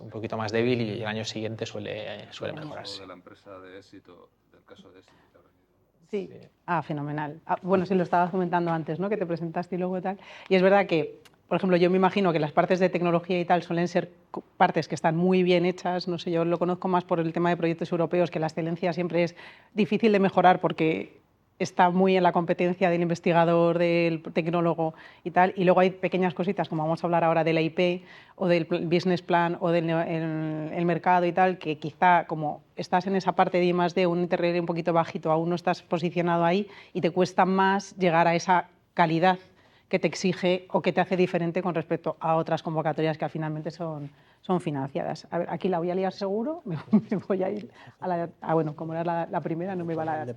débil, y el año siguiente suele mejorarse. De la empresa de éxito, del caso de éxito que ha venido. Sí. Fenomenal. Bueno, sí, lo estabas comentando antes, ¿no? Que te presentaste y luego tal. Y es verdad que, por ejemplo, yo me imagino que las partes de tecnología y tal suelen ser partes que están muy bien hechas. No sé, yo lo conozco más por el tema de proyectos europeos, que la excelencia siempre es difícil de mejorar porque está muy en la competencia del investigador, del tecnólogo y tal. Y luego hay pequeñas cositas, como vamos a hablar ahora de la IP o del business plan o del el mercado y tal, que quizá como estás en esa parte de I+D, un interrogante un poquito bajito, aún no estás posicionado ahí y te cuesta más llegar a esa calidad que te exige o que te hace diferente con respecto a otras convocatorias que finalmente son financiadas. A ver, aquí la voy a liar seguro, me voy a ir a la... bueno, como era la primera, no me va a la...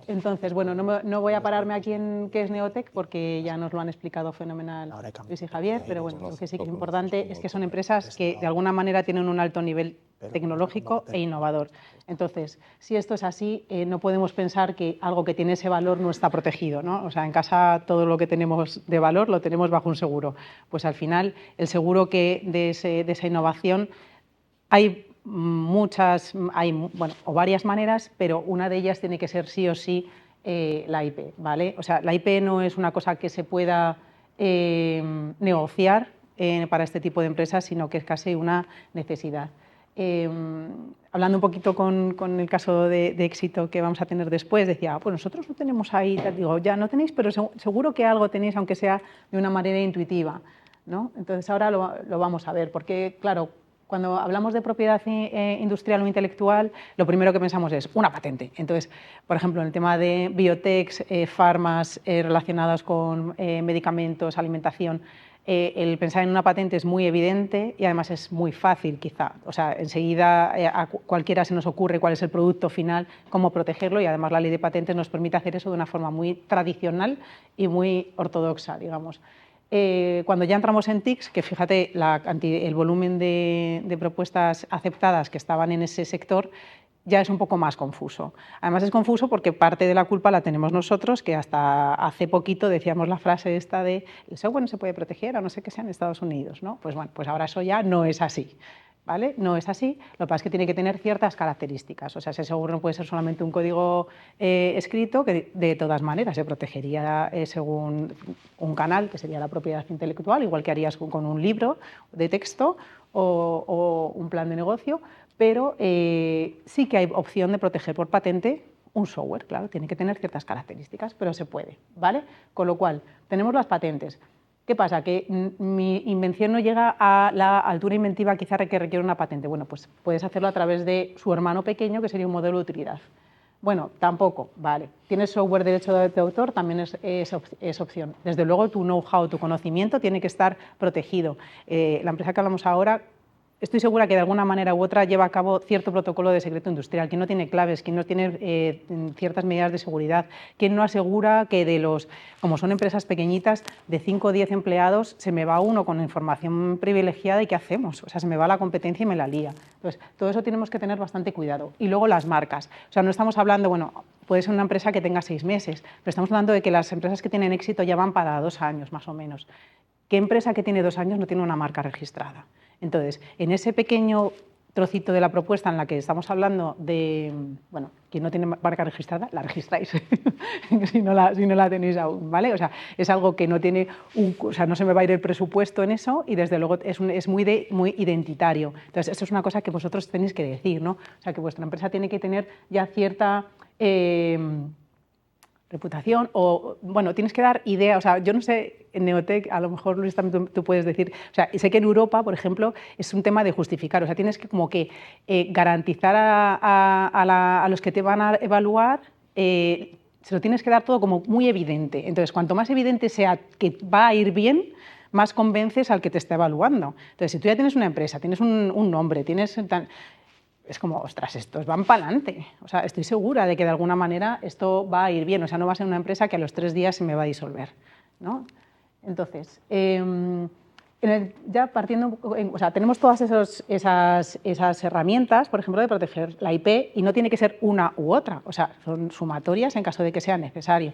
Entonces, bueno, no voy a pararme aquí en qué es Neotec, porque ya nos lo han explicado fenomenal Luis y Javier, pero bueno, lo que sí que es importante es que son empresas que de alguna manera tienen un alto nivel tecnológico e innovador. Entonces, si esto es así, no podemos pensar que algo que tiene ese valor no está protegido, ¿no? O sea, en casa todo lo que tenemos de valor lo tenemos bajo un seguro. Pues al final, el seguro que de esa innovación innovación hay o varias maneras, pero una de ellas tiene que ser sí o sí la IP, ¿vale? O sea, la IP no es una cosa que se pueda negociar para este tipo de empresas, sino que es casi una necesidad. Hablando un poquito con el caso de éxito que vamos a tener después, decía, pues nosotros no tenemos ahí, digo, ya no tenéis, pero seguro que algo tenéis, aunque sea de una manera intuitiva, ¿no? Entonces ahora lo vamos a ver, porque claro, cuando hablamos de propiedad industrial o intelectual, lo primero que pensamos es una patente. Entonces, por ejemplo, en el tema de biotechs, farmas relacionadas con medicamentos, alimentación, el pensar en una patente es muy evidente y además es muy fácil quizá. O sea, enseguida a cualquiera se nos ocurre cuál es el producto final, cómo protegerlo, y además la ley de patentes nos permite hacer eso de una forma muy tradicional y muy ortodoxa, digamos. Cuando ya entramos en TICs, que fíjate el volumen de propuestas aceptadas que estaban en ese sector, ya es un poco más confuso. Además es confuso porque parte de la culpa la tenemos nosotros, que hasta hace poquito decíamos la frase esta de el software no se puede proteger a no ser que sea en Estados Unidos, ¿no? Pues bueno, pues ahora eso ya no es así. ¿Vale? No es así, lo que pasa es que tiene que tener ciertas características, o sea, ese software no puede ser solamente un código escrito, que de todas maneras se protegería según un canal, que sería la propiedad intelectual, igual que harías con un libro de texto o un plan de negocio, pero sí que hay opción de proteger por patente un software, claro, tiene que tener ciertas características, pero se puede, ¿vale? Con lo cual, tenemos las patentes. ¿Qué pasa? Que mi invención no llega a la altura inventiva quizá que requiere una patente. Bueno, pues puedes hacerlo a través de su hermano pequeño, que sería un modelo de utilidad. Bueno, tampoco, vale. ¿Tienes software derecho de autor? También es opción. Desde luego, tu know-how, tu conocimiento tiene que estar protegido. La empresa que hablamos ahora, estoy segura que de alguna manera u otra lleva a cabo cierto protocolo de secreto industrial, quien no tiene claves, quien no tiene ciertas medidas de seguridad, quien no asegura que como son empresas pequeñitas, de 5 o 10 empleados, se me va uno con información privilegiada y ¿qué hacemos? O sea, se me va la competencia y me la lía. Entonces, todo eso tenemos que tener bastante cuidado. Y luego las marcas. O sea, no estamos hablando, bueno, puede ser una empresa que tenga 6 meses, pero estamos hablando de que las empresas que tienen éxito ya van para 2 años, más o menos. ¿Qué empresa que tiene 2 años no tiene una marca registrada? Entonces, en ese pequeño trocito de la propuesta en la que estamos hablando de, bueno, quien no tiene marca registrada, la registráis, si no la tenéis aún, ¿vale? O sea, es algo que no tiene, o sea, no se me va a ir el presupuesto en eso y desde luego es muy identitario. Entonces, esto es una cosa que vosotros tenéis que decir, ¿no? O sea, que vuestra empresa tiene que tener ya cierta reputación o, bueno, tienes que dar idea, o sea, yo no sé, en Neotec, a lo mejor Luis también tú puedes decir, o sea, sé que en Europa, por ejemplo, es un tema de justificar, o sea, tienes que como que garantizar a los que te van a evaluar, se lo tienes que dar todo como muy evidente. Entonces, cuanto más evidente sea que va a ir bien, más convences al que te está evaluando. Entonces, si tú ya tienes una empresa, tienes un nombre, tienes... Es como, ostras, estos van para adelante. O sea, estoy segura de que de alguna manera esto va a ir bien. O sea, no va a ser una empresa que a los 3 días se me va a disolver, ¿no? Entonces, ya partiendo, o sea, tenemos todas esas herramientas, por ejemplo, de proteger la IP y no tiene que ser una u otra. O sea, son sumatorias en caso de que sea necesario,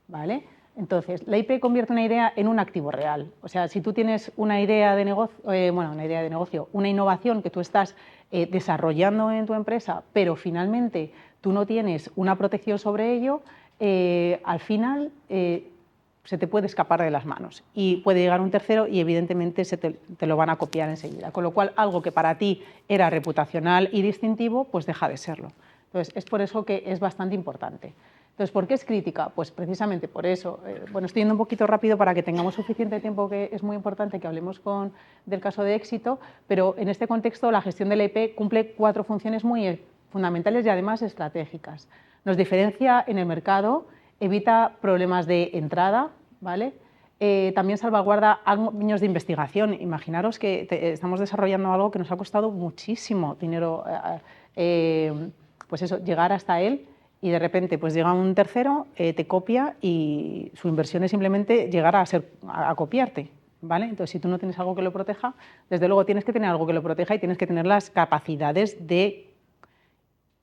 ¿vale? Entonces, la IP convierte una idea en un activo real. O sea, si tú tienes una idea de negocio, una innovación que tú estás desarrollando en tu empresa, pero finalmente tú no tienes una protección sobre ello, al final se te puede escapar de las manos y puede llegar un tercero y evidentemente te lo van a copiar enseguida. Con lo cual, algo que para ti era reputacional y distintivo, pues deja de serlo. Entonces, es por eso que es bastante importante. Entonces, ¿por qué es crítica? Pues precisamente por eso. Bueno, estoy yendo un poquito rápido para que tengamos suficiente tiempo, que es muy importante que hablemos del caso de éxito, pero en este contexto la gestión de la IP cumple 4 funciones muy fundamentales y además estratégicas. Nos diferencia en el mercado, evita problemas de entrada, ¿vale? También salvaguarda años de investigación. Imaginaros que estamos desarrollando algo que nos ha costado muchísimo dinero, pues eso, llegar hasta él. Y de repente pues llega un tercero, te copia y su inversión es simplemente llegar a copiarte, ¿vale? Entonces, si tú no tienes algo que lo proteja, desde luego tienes que tener algo que lo proteja y tienes que tener las capacidades de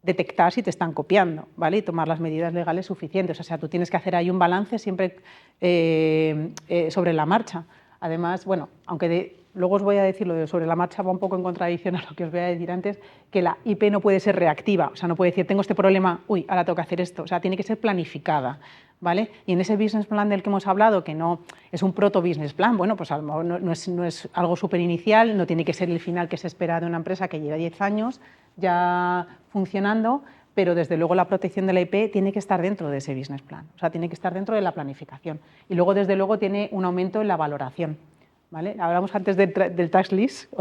detectar si te están copiando, ¿vale? Y tomar las medidas legales suficientes. O sea, tú tienes que hacer ahí un balance siempre sobre la marcha. Además, bueno, aunque luego os voy a decir lo de sobre la marcha, va un poco en contradicción a lo que os voy a decir antes, que la IP no puede ser reactiva, o sea, no puede decir, tengo este problema, uy, ahora tengo que hacer esto, o sea, tiene que ser planificada, ¿vale? Y en ese business plan del que hemos hablado, que no es un proto-business plan, bueno, pues a lo mejor no es algo súper inicial, no tiene que ser el final que se espera de una empresa que lleva 10 años ya funcionando, pero desde luego la protección de la IP tiene que estar dentro de ese business plan, o sea, tiene que estar dentro de la planificación. Y luego, desde luego, tiene un aumento en la valoración, ¿vale? Hablamos antes del tax list.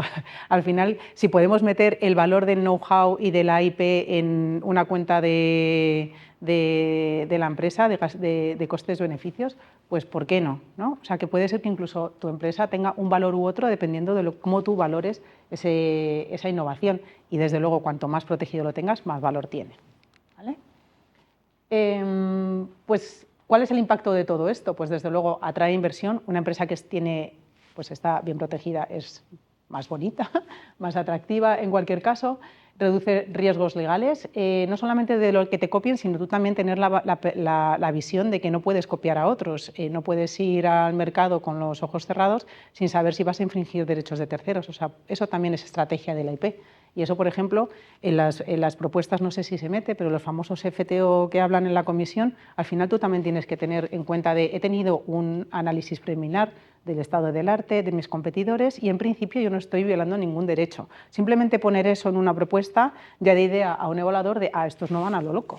Al final, si podemos meter el valor del know-how y de la IP en una cuenta de la empresa, de costes-beneficios, pues ¿por qué no? ¿No? O sea, que puede ser que incluso tu empresa tenga un valor u otro dependiendo de cómo tú valores esa innovación. Y desde luego, cuanto más protegido lo tengas, más valor tiene, ¿vale? Pues, ¿cuál es el impacto de todo esto? Pues desde luego atrae inversión. Una empresa que pues está bien protegida es más bonita, más atractiva en cualquier caso. Reduce riesgos legales, no solamente de lo que te copien, sino tú también tener la visión de que no puedes copiar a otros, no puedes ir al mercado con los ojos cerrados sin saber si vas a infringir derechos de terceros. O sea, eso también es estrategia de la IP. Y eso, por ejemplo, en las propuestas, no sé si se mete, pero los famosos FTO que hablan en la comisión, al final tú también tienes que tener en cuenta he tenido un análisis preliminar del estado del arte, de mis competidores, y en principio yo no estoy violando ningún derecho. Simplemente poner eso en una propuesta ya de idea a un evaluador de, estos no van a lo loco.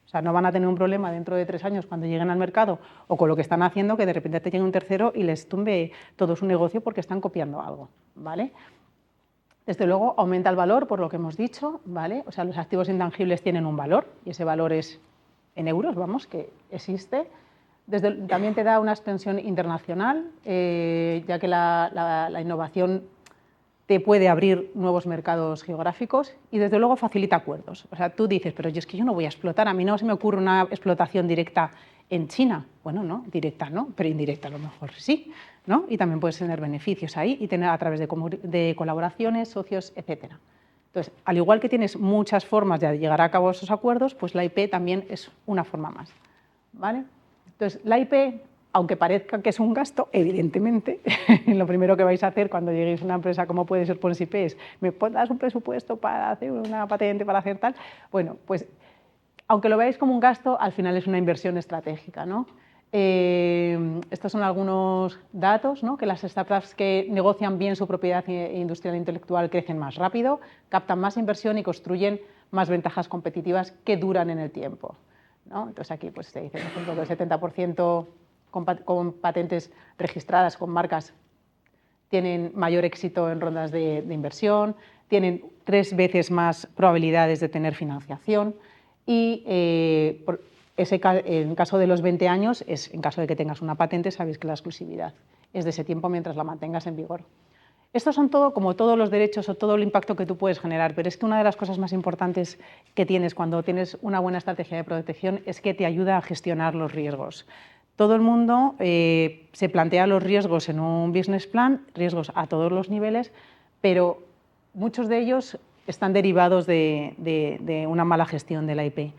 O sea, no van a tener un problema dentro de 3 años cuando lleguen al mercado o con lo que están haciendo, que de repente te llegue un tercero y les tumbe todo su negocio porque están copiando algo, ¿vale? Desde luego aumenta el valor, por lo que hemos dicho, ¿vale? O sea, los activos intangibles tienen un valor y ese valor es en euros, vamos, que existe. También te da una expansión internacional, ya que la innovación te puede abrir nuevos mercados geográficos y desde luego facilita acuerdos. O sea, tú dices, pero es que yo no voy a explotar, a mí no se me ocurre una explotación directa en China. Bueno, no, directa no, pero indirecta a lo mejor sí, ¿no? Y también puedes tener beneficios ahí y tener a través de colaboraciones, socios, etcétera. Entonces, al igual que tienes muchas formas de llegar a cabo esos acuerdos, pues la IP también es una forma más, ¿vale? Entonces, la IP, aunque parezca que es un gasto, evidentemente, lo primero que vais a hacer cuando lleguéis a una empresa como puede ser Ponsip es, ¿me das un presupuesto para hacer una patente, para hacer tal? Bueno, pues aunque lo veáis como un gasto, al final es una inversión estratégica, ¿no? Estos son algunos datos, ¿no? Que las startups que negocian bien su propiedad industrial e intelectual crecen más rápido, captan más inversión y construyen más ventajas competitivas que duran en el tiempo, ¿no? Entonces aquí pues, se dice, por ejemplo, que el 70% con patentes registradas, con marcas, tienen mayor éxito en rondas de inversión, tienen 3 veces más probabilidades de tener financiación y en caso de los 20 años, en caso de que tengas una patente, sabéis que la exclusividad es de ese tiempo mientras la mantengas en vigor. Estos son como todos los derechos o todo el impacto que tú puedes generar, pero es que una de las cosas más importantes que tienes cuando tienes una buena estrategia de protección es que te ayuda a gestionar los riesgos. Todo el mundo se plantea los riesgos en un business plan, riesgos a todos los niveles, pero muchos de ellos están derivados de una mala gestión de la IP.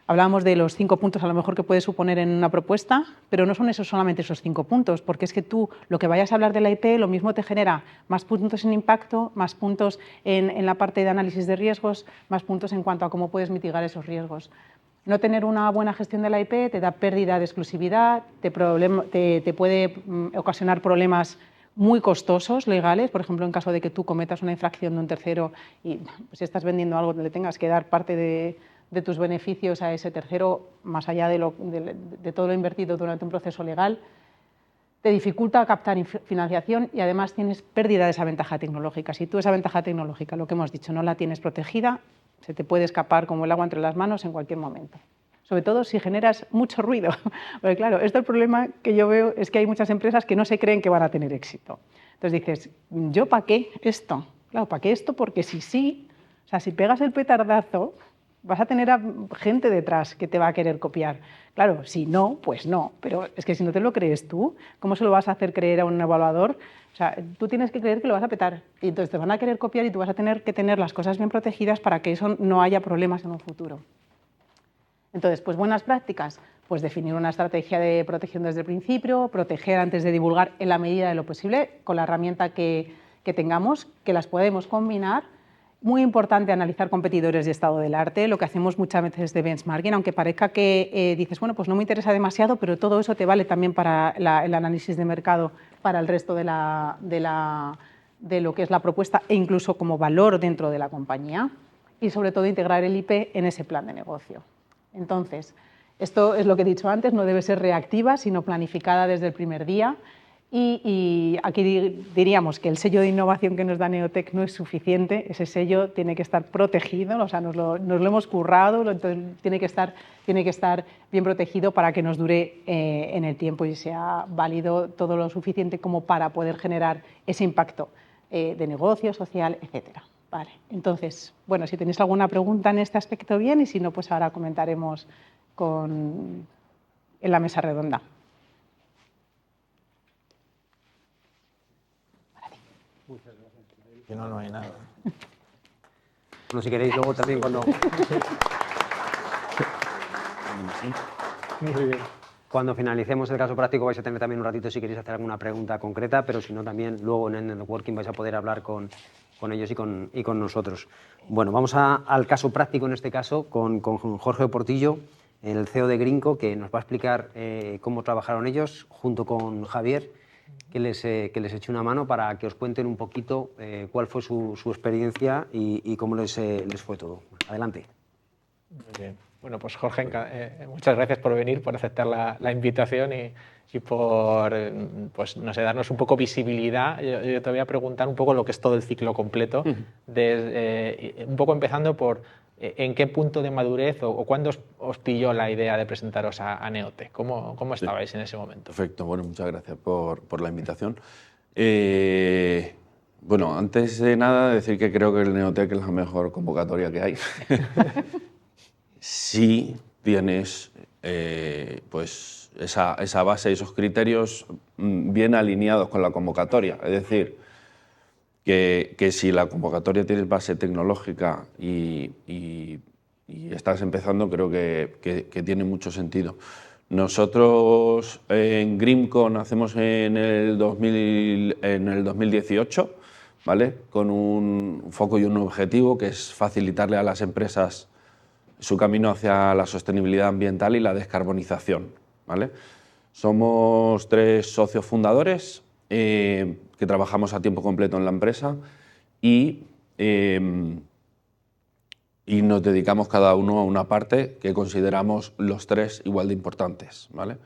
Hablábamos de los 5 puntos a lo mejor que puede suponer en una propuesta, pero no son solamente esos 5 puntos, porque es que tú lo que vayas a hablar de la IP lo mismo te genera más puntos en impacto, más puntos en la parte de análisis de riesgos, más puntos en cuanto a cómo puedes mitigar esos riesgos. No tener una buena gestión de la IP te da pérdida de exclusividad, te puede ocasionar problemas muy costosos legales, por ejemplo, en caso de que tú cometas una infracción de un tercero y si estás vendiendo algo le tengas que dar parte de tus beneficios a ese tercero, más allá de todo lo invertido durante un proceso legal, te dificulta captar financiación y además tienes pérdida de esa ventaja tecnológica. Si tú esa ventaja tecnológica, lo que hemos dicho, no la tienes protegida, se te puede escapar como el agua entre las manos en cualquier momento. Sobre todo si generas mucho ruido. Porque claro, el problema que yo veo es que hay muchas empresas que no se creen que van a tener éxito. Entonces dices, ¿yo para qué esto? Claro, ¿para qué esto? Porque si pegas el petardazo, vas a tener a gente detrás que te va a querer copiar. Claro, si no, pues no, pero es que si no te lo crees tú, ¿cómo se lo vas a hacer creer a un evaluador? O sea, tú tienes que creer que lo vas a petar y entonces te van a querer copiar y tú vas a tener que tener las cosas bien protegidas para que eso no haya problemas en un futuro. Entonces, pues buenas prácticas, pues definir una estrategia de protección desde el principio, proteger antes de divulgar en la medida de lo posible con la herramienta que que tengamos, que las podemos combinar. Muy importante analizar competidores y estado del arte, lo que hacemos muchas veces de benchmarking, aunque parezca que dices, bueno, pues no me interesa demasiado, pero todo eso te vale también para el análisis de mercado, para el resto de lo que es la propuesta e incluso como valor dentro de la compañía, y sobre todo integrar el IP en ese plan de negocio. Entonces, esto es lo que he dicho antes, no debe ser reactiva, sino planificada desde el primer día. Y aquí diríamos que el sello de innovación que nos da Neotec no es suficiente, ese sello tiene que estar protegido, o sea, nos lo hemos currado, entonces tiene que estar bien protegido para que nos dure en el tiempo y sea válido todo lo suficiente como para poder generar ese impacto de negocio, social, etcétera. Vale, entonces, bueno, si tenéis alguna pregunta en este aspecto, bien, y si no, pues ahora comentaremos en la mesa redonda. Si no, no hay nada. Bueno, si queréis luego también cuando... Muy bien. Cuando finalicemos el caso práctico vais a tener también un ratito si queréis hacer alguna pregunta concreta, pero si no también luego en el networking vais a poder hablar con ellos y con nosotros. Bueno, vamos al caso práctico en este caso con Jorge Portillo, el CEO de Greenco, que nos va a explicar cómo trabajaron ellos junto con Javier, que les eche una mano para que os cuenten un poquito cuál fue su experiencia y cómo les fue todo. Adelante. Muy bien. Bueno, pues Jorge, muchas gracias por venir, por aceptar la invitación y por pues, no sé, darnos un poco visibilidad. Yo te voy a preguntar un poco lo que es todo el ciclo completo, un poco empezando por en qué punto de madurez o cuándo os pilló la idea de presentaros a Neotec. ¿Cómo estabais en ese momento? Perfecto, bueno, muchas gracias por la invitación. Bueno, antes de nada decir que creo que el Neotec es la mejor convocatoria que hay. Si tienes pues esa base y esos criterios bien alineados con la convocatoria. Es decir, que si la convocatoria tiene base tecnológica y estás empezando, creo que tiene mucho sentido. Nosotros en Greenco nacemos en el 2018, ¿vale? Con un foco y un objetivo que es facilitarle a las empresas su camino hacia la sostenibilidad ambiental y la descarbonización, ¿vale? Somos 3 socios fundadores que trabajamos a tiempo completo en la empresa y nos dedicamos cada uno a una parte que consideramos los 3 igual de importantes, ¿vale?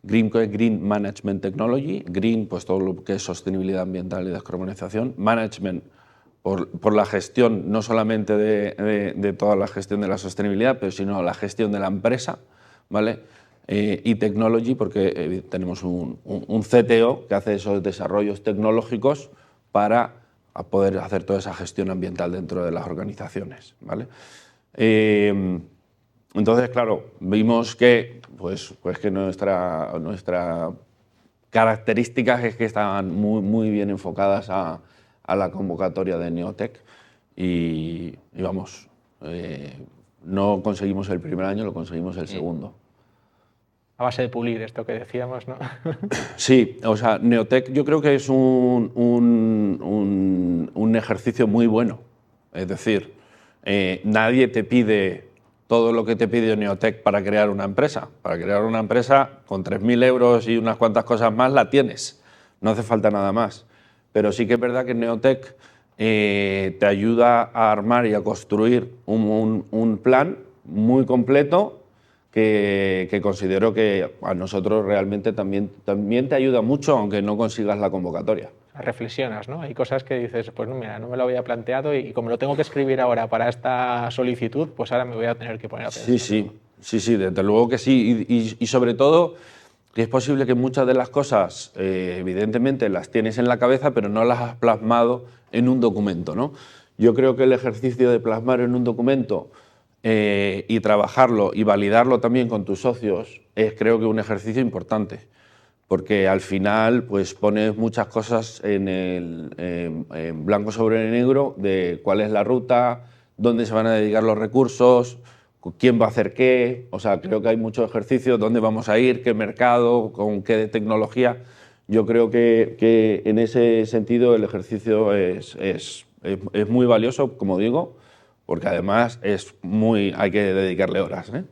Greenco es Green Management Technology, Green pues todo lo que es sostenibilidad ambiental y descarbonización, Management por la gestión, no solamente de toda la gestión de la sostenibilidad, pero sino la gestión de la empresa, ¿vale? Y Technology, porque tenemos un CTO que hace esos desarrollos tecnológicos para poder hacer toda esa gestión ambiental dentro de las organizaciones, ¿vale? Entonces, claro, vimos que, pues que nuestra características es que estaban muy bien enfocadas a la convocatoria de Neotec y vamos, no conseguimos el primer año, lo conseguimos el segundo. A base de pulir esto que decíamos, ¿no? Sí, o sea, Neotec yo creo que es un ejercicio muy bueno. Es decir, nadie te pide todo lo que te pide Neotec para crear una empresa. Para crear una empresa con 3.000 euros y unas cuantas cosas más la tienes. No hace falta nada más. Pero sí que es verdad que Neotec te ayuda a armar y a construir un plan muy completo que considero que a nosotros realmente también te ayuda mucho, aunque no consigas la convocatoria. Reflexionas, ¿no? Hay cosas que dices, pues no, mira, no me lo había planteado y como lo tengo que escribir ahora para esta solicitud, pues ahora me voy a tener que poner a pensar. Sí, desde luego que sí. Y sobre todo, que es posible que muchas de las cosas, evidentemente, las tienes en la cabeza, pero no las has plasmado en un documento, ¿no? Yo creo que el ejercicio de plasmar en un documento y trabajarlo y validarlo también con tus socios es, creo que, un ejercicio importante, porque al final pues pones muchas cosas en blanco sobre negro de cuál es la ruta, dónde se van a dedicar los recursos, quién va a hacer qué. O sea, creo que hay muchos ejercicios, dónde vamos a ir, qué mercado, con qué tecnología. Yo creo que en ese sentido el ejercicio es muy valioso, como digo, porque además hay que dedicarle horas, ¿eh?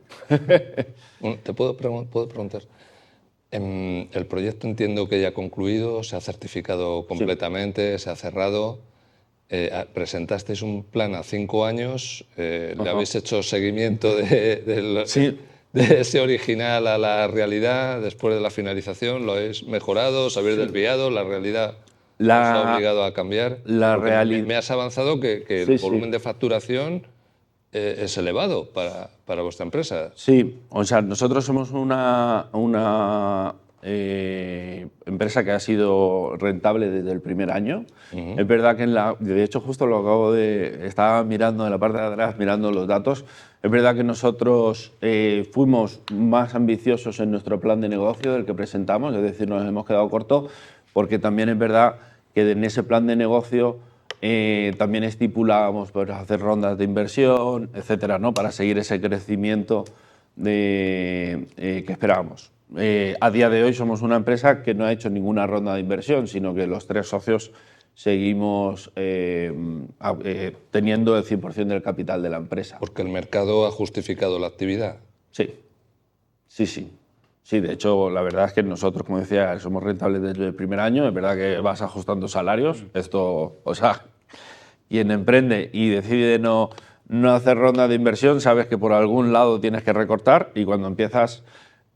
¿Te puedo preguntar? El proyecto entiendo que ya ha concluido, se ha certificado completamente, se ha cerrado. Presentasteis un plan a 5 años, ¿le habéis hecho seguimiento de ese original a la realidad después de la finalización? ¿Lo habéis mejorado? ¿Os habéis desviado? ¿La realidad os ha obligado a cambiar? Me has avanzado que el volumen de facturación es elevado para vuestra empresa. Sí, o sea, nosotros somos una empresa que ha sido rentable desde el primer año. Es verdad que de hecho justo estaba mirando en la parte de atrás, mirando los datos. Es verdad que nosotros fuimos más ambiciosos en nuestro plan de negocio del que presentamos, es decir, nos hemos quedado cortos, porque también es verdad que en ese plan de negocio también estipulábamos pues, hacer rondas de inversión, etcétera, ¿no? Para seguir ese crecimiento que esperábamos. A día de hoy somos una empresa que no ha hecho ninguna ronda de inversión, sino que los 3 socios seguimos teniendo el 100% del capital de la empresa. Porque el mercado ha justificado la actividad. Sí. Sí, de hecho, la verdad es que nosotros, como decía, somos rentables desde el primer año. Es verdad que vas ajustando salarios. Esto, o sea, quien emprende y decide no hacer ronda de inversión, sabes que por algún lado tienes que recortar y cuando empiezas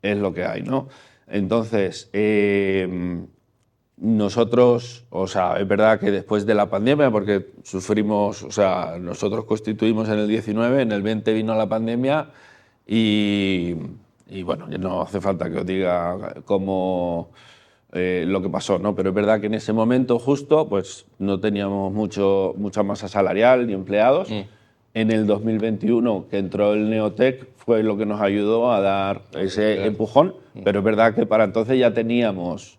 es lo que hay, ¿no? Entonces, nosotros, o sea, es verdad que después de la pandemia, porque sufrimos, o sea, nosotros constituimos en el 19, en el 20 vino la pandemia y bueno, no hace falta que os diga cómo lo que pasó, ¿no? Pero es verdad que en ese momento justo pues no teníamos mucha masa salarial ni empleados. En el 2021 que entró el Neotec fue lo que nos ayudó a dar ese empujón, pero es verdad que para entonces ya teníamos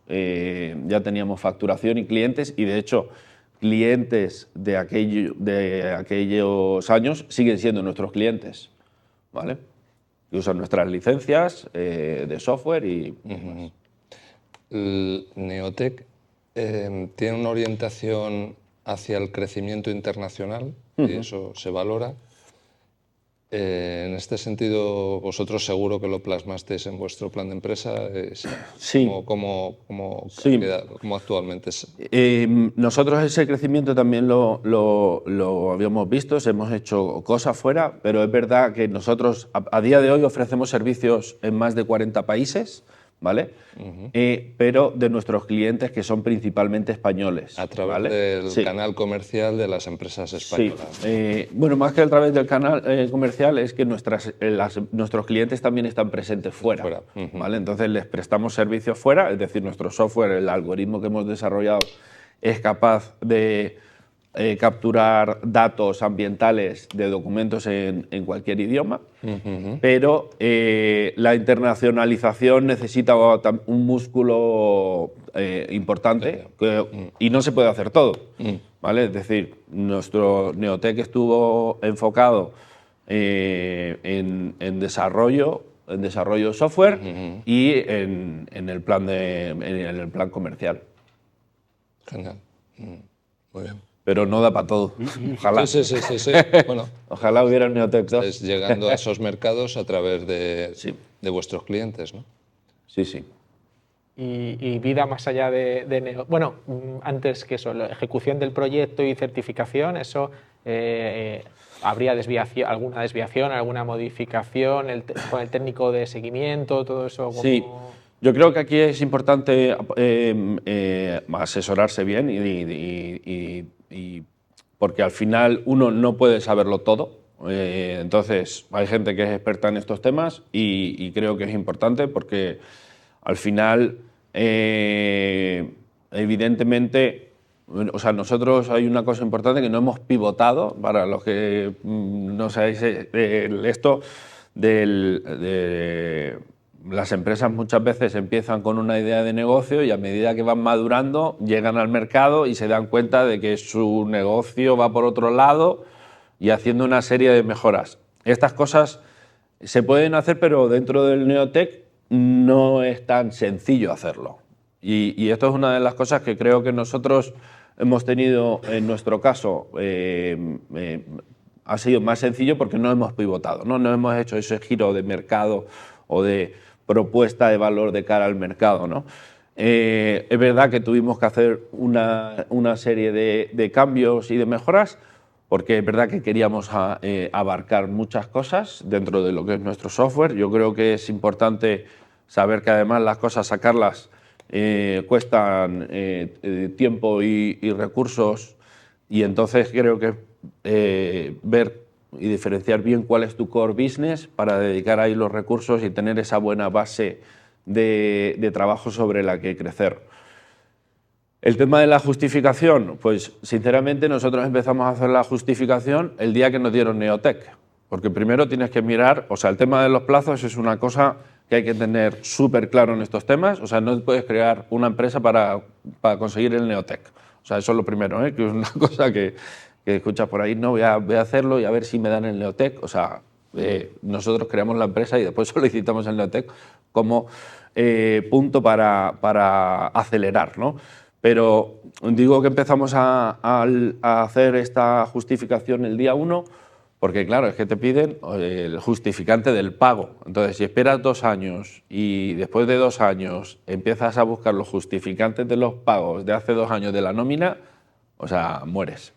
facturación y clientes y de hecho clientes de aquellos años siguen siendo nuestros clientes, ¿vale? Y usan nuestras licencias de software y demás. El Neotec tiene una orientación hacia el crecimiento internacional y eso se valora. En este sentido, vosotros seguro que lo plasmasteis en vuestro plan de empresa. Sí. ¿Cómo actualmente es? Nosotros ese crecimiento también lo habíamos visto, hemos hecho cosas fuera, pero es verdad que nosotros a día de hoy ofrecemos servicios en más de 40 países, ¿vale? Pero de nuestros clientes que son principalmente españoles. A través ¿vale? del canal comercial de las empresas españolas. Sí. Bueno, más que a través del canal comercial es que nuestros clientes también están presentes fuera. ¿Vale? Entonces les prestamos servicios fuera, es decir, nuestro software, el algoritmo que hemos desarrollado es capaz de capturar datos ambientales de documentos en cualquier idioma, pero la internacionalización necesita un músculo importante y no se puede hacer todo, ¿vale? Es decir, nuestro Neotec estuvo enfocado en desarrollo software y en el plan comercial. Genial. Muy bien. Pero no da para todo. Ojalá. Sí. Bueno, ojalá hubiera un Neotec 2. Es llegando a esos mercados a través de vuestros clientes, ¿no? Sí. Y vida más allá de Neo. Bueno, antes que eso, la ejecución del proyecto y certificación, eso habría alguna desviación, alguna modificación con el técnico de seguimiento, todo eso. Sí. Yo creo que aquí es importante asesorarse bien y porque al final uno no puede saberlo todo. Entonces hay gente que es experta en estos temas y creo que es importante porque al final evidentemente, o sea, nosotros hay una cosa importante que no hemos pivotado, para los que no sabéis esto las empresas muchas veces empiezan con una idea de negocio y a medida que van madurando llegan al mercado y se dan cuenta de que su negocio va por otro lado y haciendo una serie de mejoras. Estas cosas se pueden hacer, pero dentro del Neotec no es tan sencillo hacerlo. Y esto es una de las cosas que creo que nosotros hemos tenido en nuestro caso. Ha sido más sencillo porque no hemos pivotado, no hemos hecho ese giro de mercado o de propuesta de valor de cara al mercado, ¿no? Es verdad que tuvimos que hacer una serie de cambios y de mejoras, porque es verdad que queríamos abarcar muchas cosas dentro de lo que es nuestro software. Yo creo que es importante saber que además las cosas, sacarlas, cuestan tiempo y recursos, y entonces creo que ver y diferenciar bien cuál es tu core business para dedicar ahí los recursos y tener esa buena base de trabajo sobre la que crecer. El tema de la justificación, pues sinceramente nosotros empezamos a hacer la justificación el día que nos dieron Neotec, porque primero tienes que mirar, o sea, el tema de los plazos es una cosa que hay que tener súper claro en estos temas, o sea, no puedes crear una empresa para conseguir el Neotec, o sea, eso es lo primero, que es una cosa que escuchas por ahí, no, voy a hacerlo y a ver si me dan el Neotec, o sea, nosotros creamos la empresa y después solicitamos el Neotec como punto para acelerar, ¿no? Pero digo que empezamos a hacer esta justificación el día 1 porque, claro, es que te piden el justificante del pago. Entonces, si esperas 2 años y después de 2 años empiezas a buscar los justificantes de los pagos de hace 2 años de la nómina, o sea, mueres.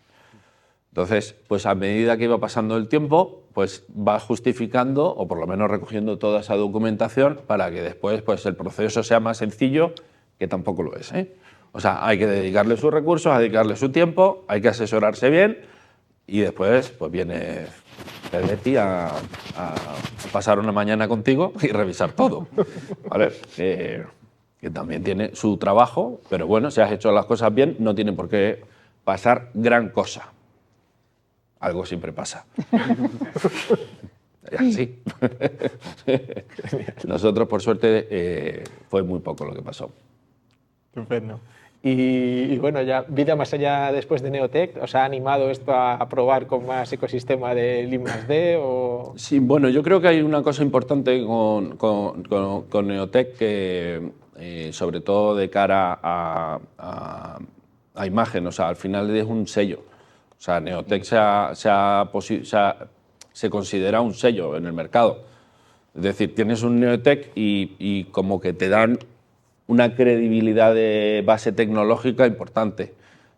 Entonces, pues a medida que iba pasando el tiempo, pues vas justificando o por lo menos recogiendo toda esa documentación para que después pues, el proceso sea más sencillo, que tampoco lo es, ¿eh? O sea, hay que dedicarle sus recursos, hay que dedicarle su tiempo, hay que asesorarse bien y después pues viene Betty a pasar una mañana contigo y revisar todo, ¿vale? Que también tiene su trabajo, pero bueno, si has hecho las cosas bien, no tiene por qué pasar gran cosa. Algo siempre pasa. Así. Nosotros, por suerte, fue muy poco lo que pasó. Estupendo. Y bueno, ya vida más allá después de Neotec, ¿os ha animado esto a probar con más ecosistema del I+D? O... Sí, bueno, yo creo que hay una cosa importante con Neotec, que sobre todo de cara a imagen, o sea, al final es un sello. O sea, Neotec se considera un sello en el mercado. Es decir, tienes un Neotec y como que te dan una credibilidad de base tecnológica importante.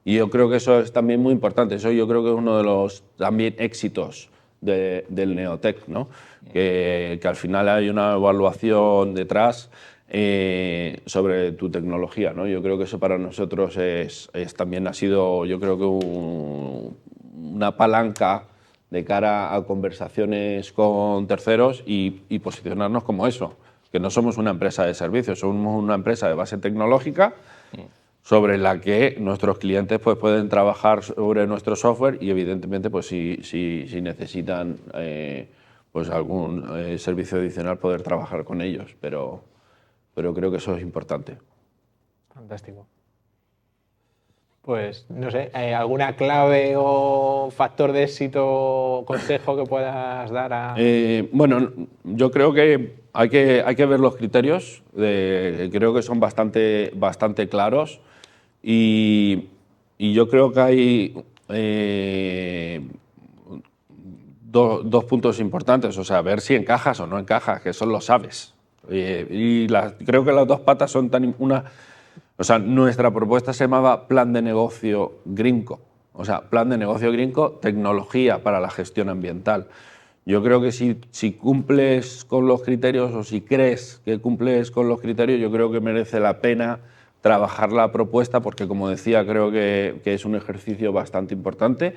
Y yo creo que eso es también muy importante. Eso yo creo que es uno de los también éxitos del Neotec, ¿no? Que al final hay una evaluación detrás sobre tu tecnología, ¿no? Yo creo que eso para nosotros también ha sido, yo creo que una palanca de cara a conversaciones con terceros y posicionarnos como eso, que no somos una empresa de servicios, somos una empresa de base tecnológica sobre la que nuestros clientes pues, pueden trabajar sobre nuestro software y evidentemente pues, si necesitan pues, algún servicio adicional poder trabajar con ellos, pero creo que eso es importante. Fantástico. Pues, no sé, ¿alguna clave o factor de éxito o consejo que puedas dar a...? Bueno, yo creo que hay que ver los criterios, creo que son bastante claros y yo creo que hay dos puntos importantes, o sea, ver si encajas o no encajas, que eso lo sabes. Creo que las dos patas son o sea, nuestra propuesta se llamaba Plan de Negocio Greenco. O sea, Plan de Negocio Greenco, tecnología para la gestión ambiental. Yo creo que si cumples con los criterios o si crees que cumples con los criterios, yo creo que merece la pena trabajar la propuesta porque, como decía, creo que es un ejercicio bastante importante.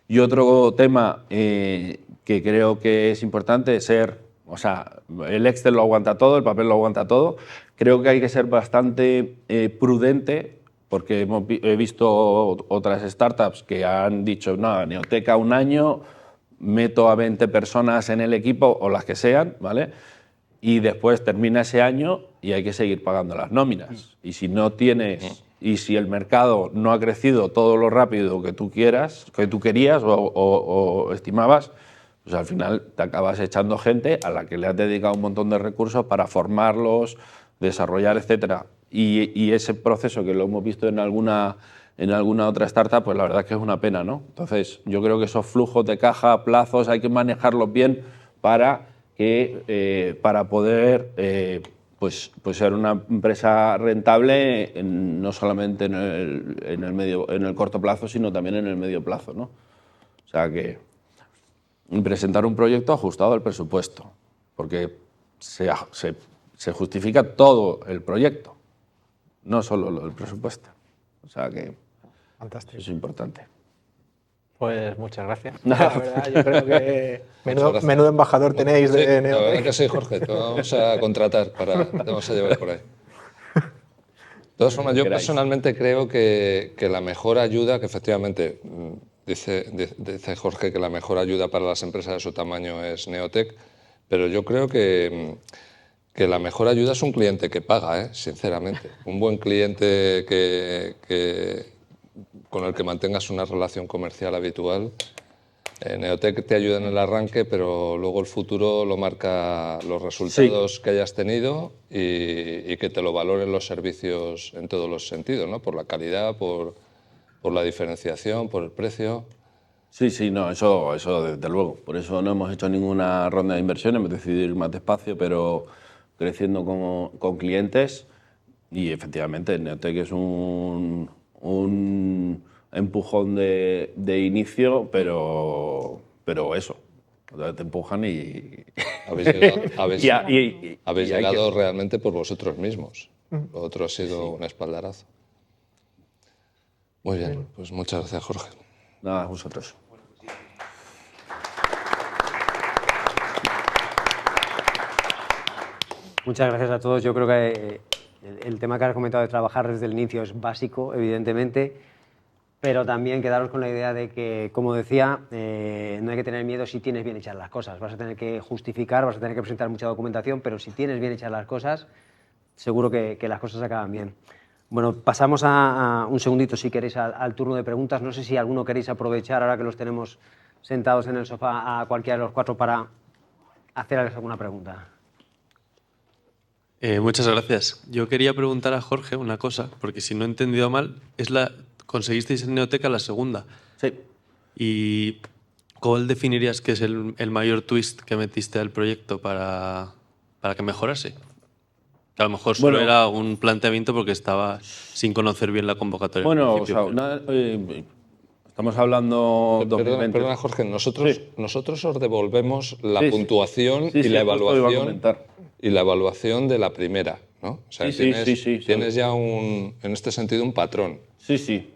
Y otro tema que creo que es importante es o sea, el Excel lo aguanta todo, el papel lo aguanta todo. Creo que hay que ser bastante prudente porque he visto otras startups que han dicho, no, Neoteca 1 año, meto a 20 personas en el equipo o las que sean, ¿vale? Y después termina ese año y hay que seguir pagando las nóminas. Y si no tienes, y si el mercado no ha crecido todo lo rápido que tú querías o estimabas, pues al final te acabas echando gente a la que le has dedicado un montón de recursos para formarlos, desarrollar, etcétera. y ese proceso que lo hemos visto en alguna otra startup, pues la verdad es que es una pena, ¿no? Entonces, yo creo que esos flujos de caja, plazos, hay que manejarlos bien para poder pues ser una empresa rentable no solamente en el corto plazo, sino también en el medio plazo, ¿no? O sea que presentar un proyecto ajustado al presupuesto, porque se justifica todo el proyecto, no solo el presupuesto. O sea que Fantástico. eso es importante. Pues muchas gracias. La verdad, yo creo que menudo embajador tenéis de Sí, la Neotec. verdad que sí, Jorge, te vamos a contratar, te vamos a llevar por ahí. De todas formas, yo personalmente creo que la mejor ayuda, que efectivamente dice Jorge que la mejor ayuda para las empresas de su tamaño es Neotec, pero yo creo que la mejor ayuda es un cliente que paga, sinceramente. Un buen cliente con el que mantengas una relación comercial habitual. Neotec te ayuda en el arranque, pero luego el futuro lo marca los resultados que hayas tenido y que te lo valoren los servicios en todos los sentidos, ¿no? Por la calidad, por la diferenciación, por el precio. Sí, no, eso desde luego. Por eso no hemos hecho ninguna ronda de inversión, hemos decidido ir más despacio, pero creciendo con clientes. Y efectivamente, Neotec es un empujón de inicio, pero eso, te empujan y... Habéis llegado realmente por vosotros mismos. Lo otro ha sido un espaldarazo. Muy bien, pues muchas gracias, Jorge. Nada, vosotros. Muchas gracias a todos. Yo creo que el tema que has comentado de trabajar desde el inicio es básico, evidentemente, pero también quedaros con la idea de que, como decía, no hay que tener miedo si tienes bien hechas las cosas. Vas a tener que justificar, vas a tener que presentar mucha documentación, pero si tienes bien hechas las cosas, seguro que las cosas acaban bien. Bueno, pasamos a un segundito, si queréis, al turno de preguntas. No sé si alguno queréis aprovechar, ahora que los tenemos sentados en el sofá, a cualquiera de los cuatro para hacerles alguna pregunta. Muchas gracias. Yo quería preguntar a Jorge una cosa, porque si no he entendido mal, conseguisteis en Neotec la segunda. Sí. ¿Y cuál definirías que es el mayor twist que metiste al proyecto para que mejorase? Que a lo mejor solo era un planteamiento porque estaba sin conocer bien la convocatoria. Bueno, o sea, estamos hablando... Perdona, Jorge, nosotros os devolvemos la Sí, puntuación sí, y la justo iba a evaluación. comentar. Y la evaluación de la primera, ¿no? O sea, Sí, tienes ya en este sentido un patrón Sí.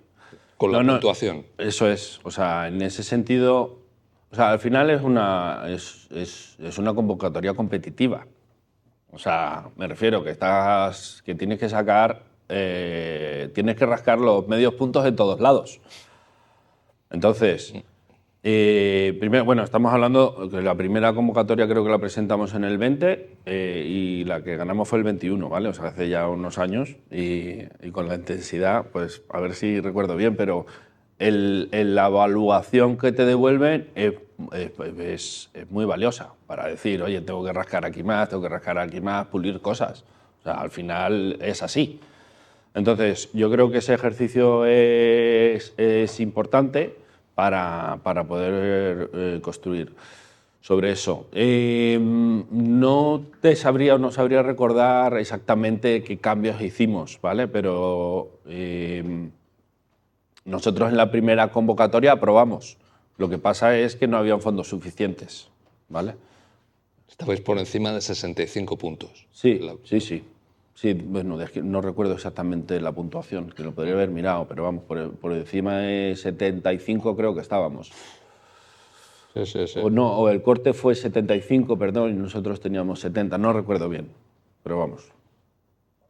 con la puntuación. Eso es. O sea, en ese sentido, o sea, al final es una convocatoria competitiva. O sea, me refiero que tienes que sacar, tienes que rascar los medios puntos en todos lados. Entonces, primero, bueno, estamos hablando que la primera convocatoria creo que la presentamos en el 20 y la que ganamos fue el 21, ¿vale? O sea, hace ya unos años y con la intensidad, pues a ver si recuerdo bien, pero la evaluación que te devuelven es muy valiosa para decir, oye, tengo que rascar aquí más, pulir cosas. O sea, al final es así. Entonces, yo creo que ese ejercicio es importante para poder construir sobre eso. No sabría recordar exactamente qué cambios hicimos, ¿vale? Pero nosotros en la primera convocatoria aprobamos. Lo que pasa es que no habían fondos suficientes, ¿vale? Estabais por encima de 65 puntos. Sí. Sí, bueno, no recuerdo exactamente la puntuación, que lo podría haber mirado, pero vamos, por encima de 75 creo que estábamos. Sí. O el corte fue 75, perdón, y nosotros teníamos 70, no recuerdo bien, pero vamos.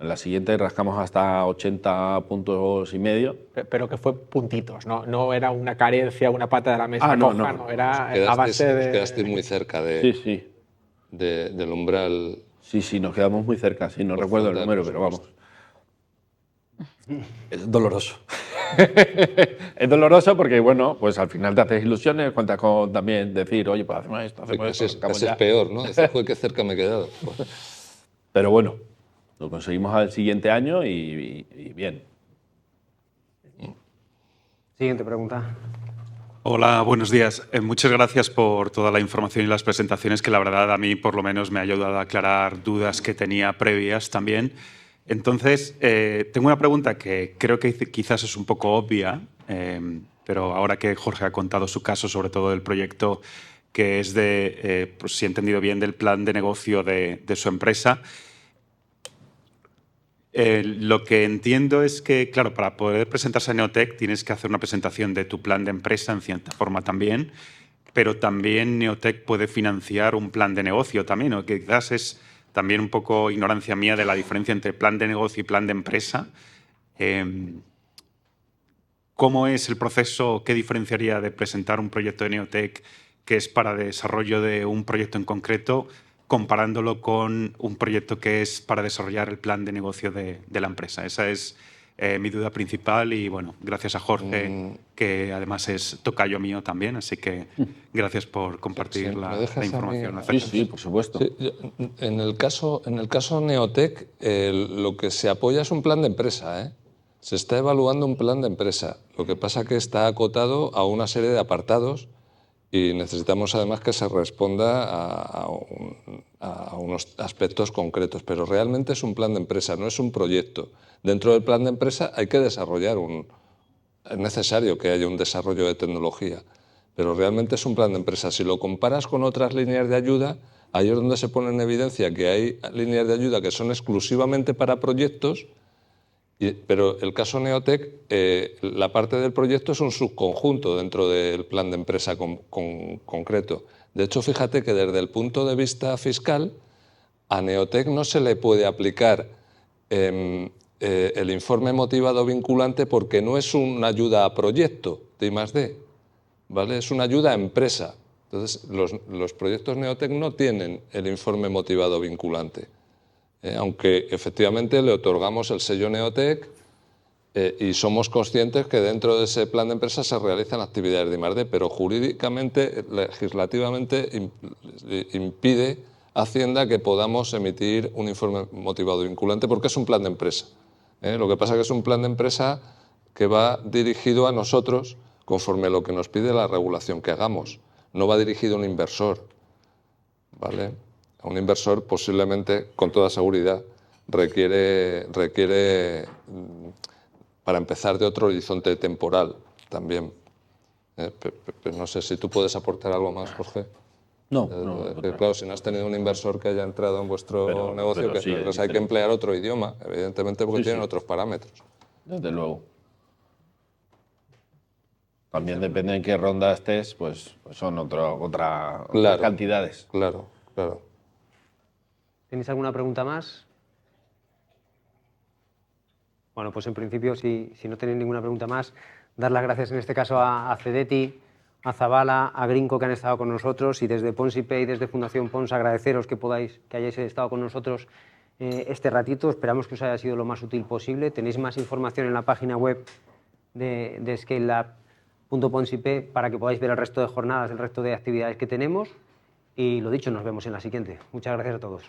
En la siguiente rascamos hasta 80 puntos y medio. Pero que fue puntitos, no era una carencia, una pata de la mesa coja, no, era a base de... Quedasteis muy cerca Sí. del umbral. Sí, nos quedamos muy cerca, sí, no recuerdo el número, pero vamos. Es doloroso. Es doloroso porque, bueno, pues al final te haces ilusiones, cuentas con también decir, oye, pues hacemos esto, Casi es peor, ¿no? Decir, joder, qué cerca me he quedado. Pero bueno, Lo conseguimos al siguiente año y bien. Siguiente pregunta. Hola, buenos días. Muchas gracias por toda la información y las presentaciones, que la verdad a mí por lo menos me ha ayudado a aclarar dudas que tenía previas también. Entonces, tengo una pregunta que creo que quizás es un poco obvia, pero ahora que Jorge ha contado su caso, sobre todo del proyecto que es de, pues, si he entendido bien, del plan de negocio de su empresa. Lo que entiendo es que, claro, para poder presentarse a Neotec tienes que hacer una presentación de tu plan de empresa en cierta forma también, pero también Neotec puede financiar un plan de negocio también, o que quizás es también un poco ignorancia mía de la diferencia entre plan de negocio y plan de empresa. ¿Cómo es el proceso? ¿Qué diferenciaría de presentar un proyecto de Neotec que es para desarrollo de un proyecto en concreto, comparándolo con un proyecto que es para desarrollar el plan de negocio de la empresa? Esa es mi duda principal y, bueno, gracias a Jorge, que además es tocayo mío también, así que gracias por compartir Sí, la información. Sí, por supuesto. Sí, en el caso Neotec, lo que se apoya es un plan de empresa, ¿eh? Se está evaluando un plan de empresa. Lo que pasa es que está acotado a una serie de apartados y necesitamos además que se responda a unos aspectos concretos. Pero realmente es un plan de empresa, no es un proyecto. Dentro del plan de empresa hay que desarrollar es necesario que haya un desarrollo de tecnología, pero realmente es un plan de empresa. Si lo comparas con otras líneas de ayuda, ahí es donde se pone en evidencia que hay líneas de ayuda que son exclusivamente para proyectos, pero el caso Neotec, la parte del proyecto es un subconjunto dentro del plan de empresa concreto. De hecho, fíjate que desde el punto de vista fiscal, a Neotec no se le puede aplicar el informe motivado vinculante porque no es una ayuda a proyecto de I+D, ¿vale? Es una ayuda a empresa. Entonces, los proyectos Neotec no tienen el informe motivado vinculante. Aunque efectivamente le otorgamos el sello Neotec y somos conscientes que dentro de ese plan de empresa se realizan actividades de I+D, pero jurídicamente, legislativamente, impide Hacienda que podamos emitir un informe motivado vinculante porque es un plan de empresa. Lo que pasa es que es un plan de empresa que va dirigido a nosotros conforme a lo que nos pide la regulación que hagamos. No va dirigido a un inversor, ¿vale? A un inversor posiblemente, con toda seguridad, requiere para empezar, de otro horizonte temporal también. Pero no sé si tú puedes aportar algo más, Jorge. No. Claro, si no has tenido un inversor que haya entrado en vuestro negocio, pero sí, pues hay que emplear otro idioma, evidentemente, porque tienen otros parámetros. Desde luego. También depende en qué ronda estés, pues son otras cantidades. Claro. ¿Tenéis alguna pregunta más? Bueno, pues en principio, si no tenéis ninguna pregunta más, dar las gracias en este caso a Cedeti, a Zabala, a Greenco, que han estado con nosotros, y desde Ponsipe y desde Fundación Pons agradeceros que hayáis estado con nosotros este ratito. Esperamos que os haya sido lo más útil posible. Tenéis más información en la página web de scalelab.ponsipe para que podáis ver el resto de jornadas, el resto de actividades que tenemos. Y lo dicho, nos vemos en la siguiente. Muchas gracias a todos.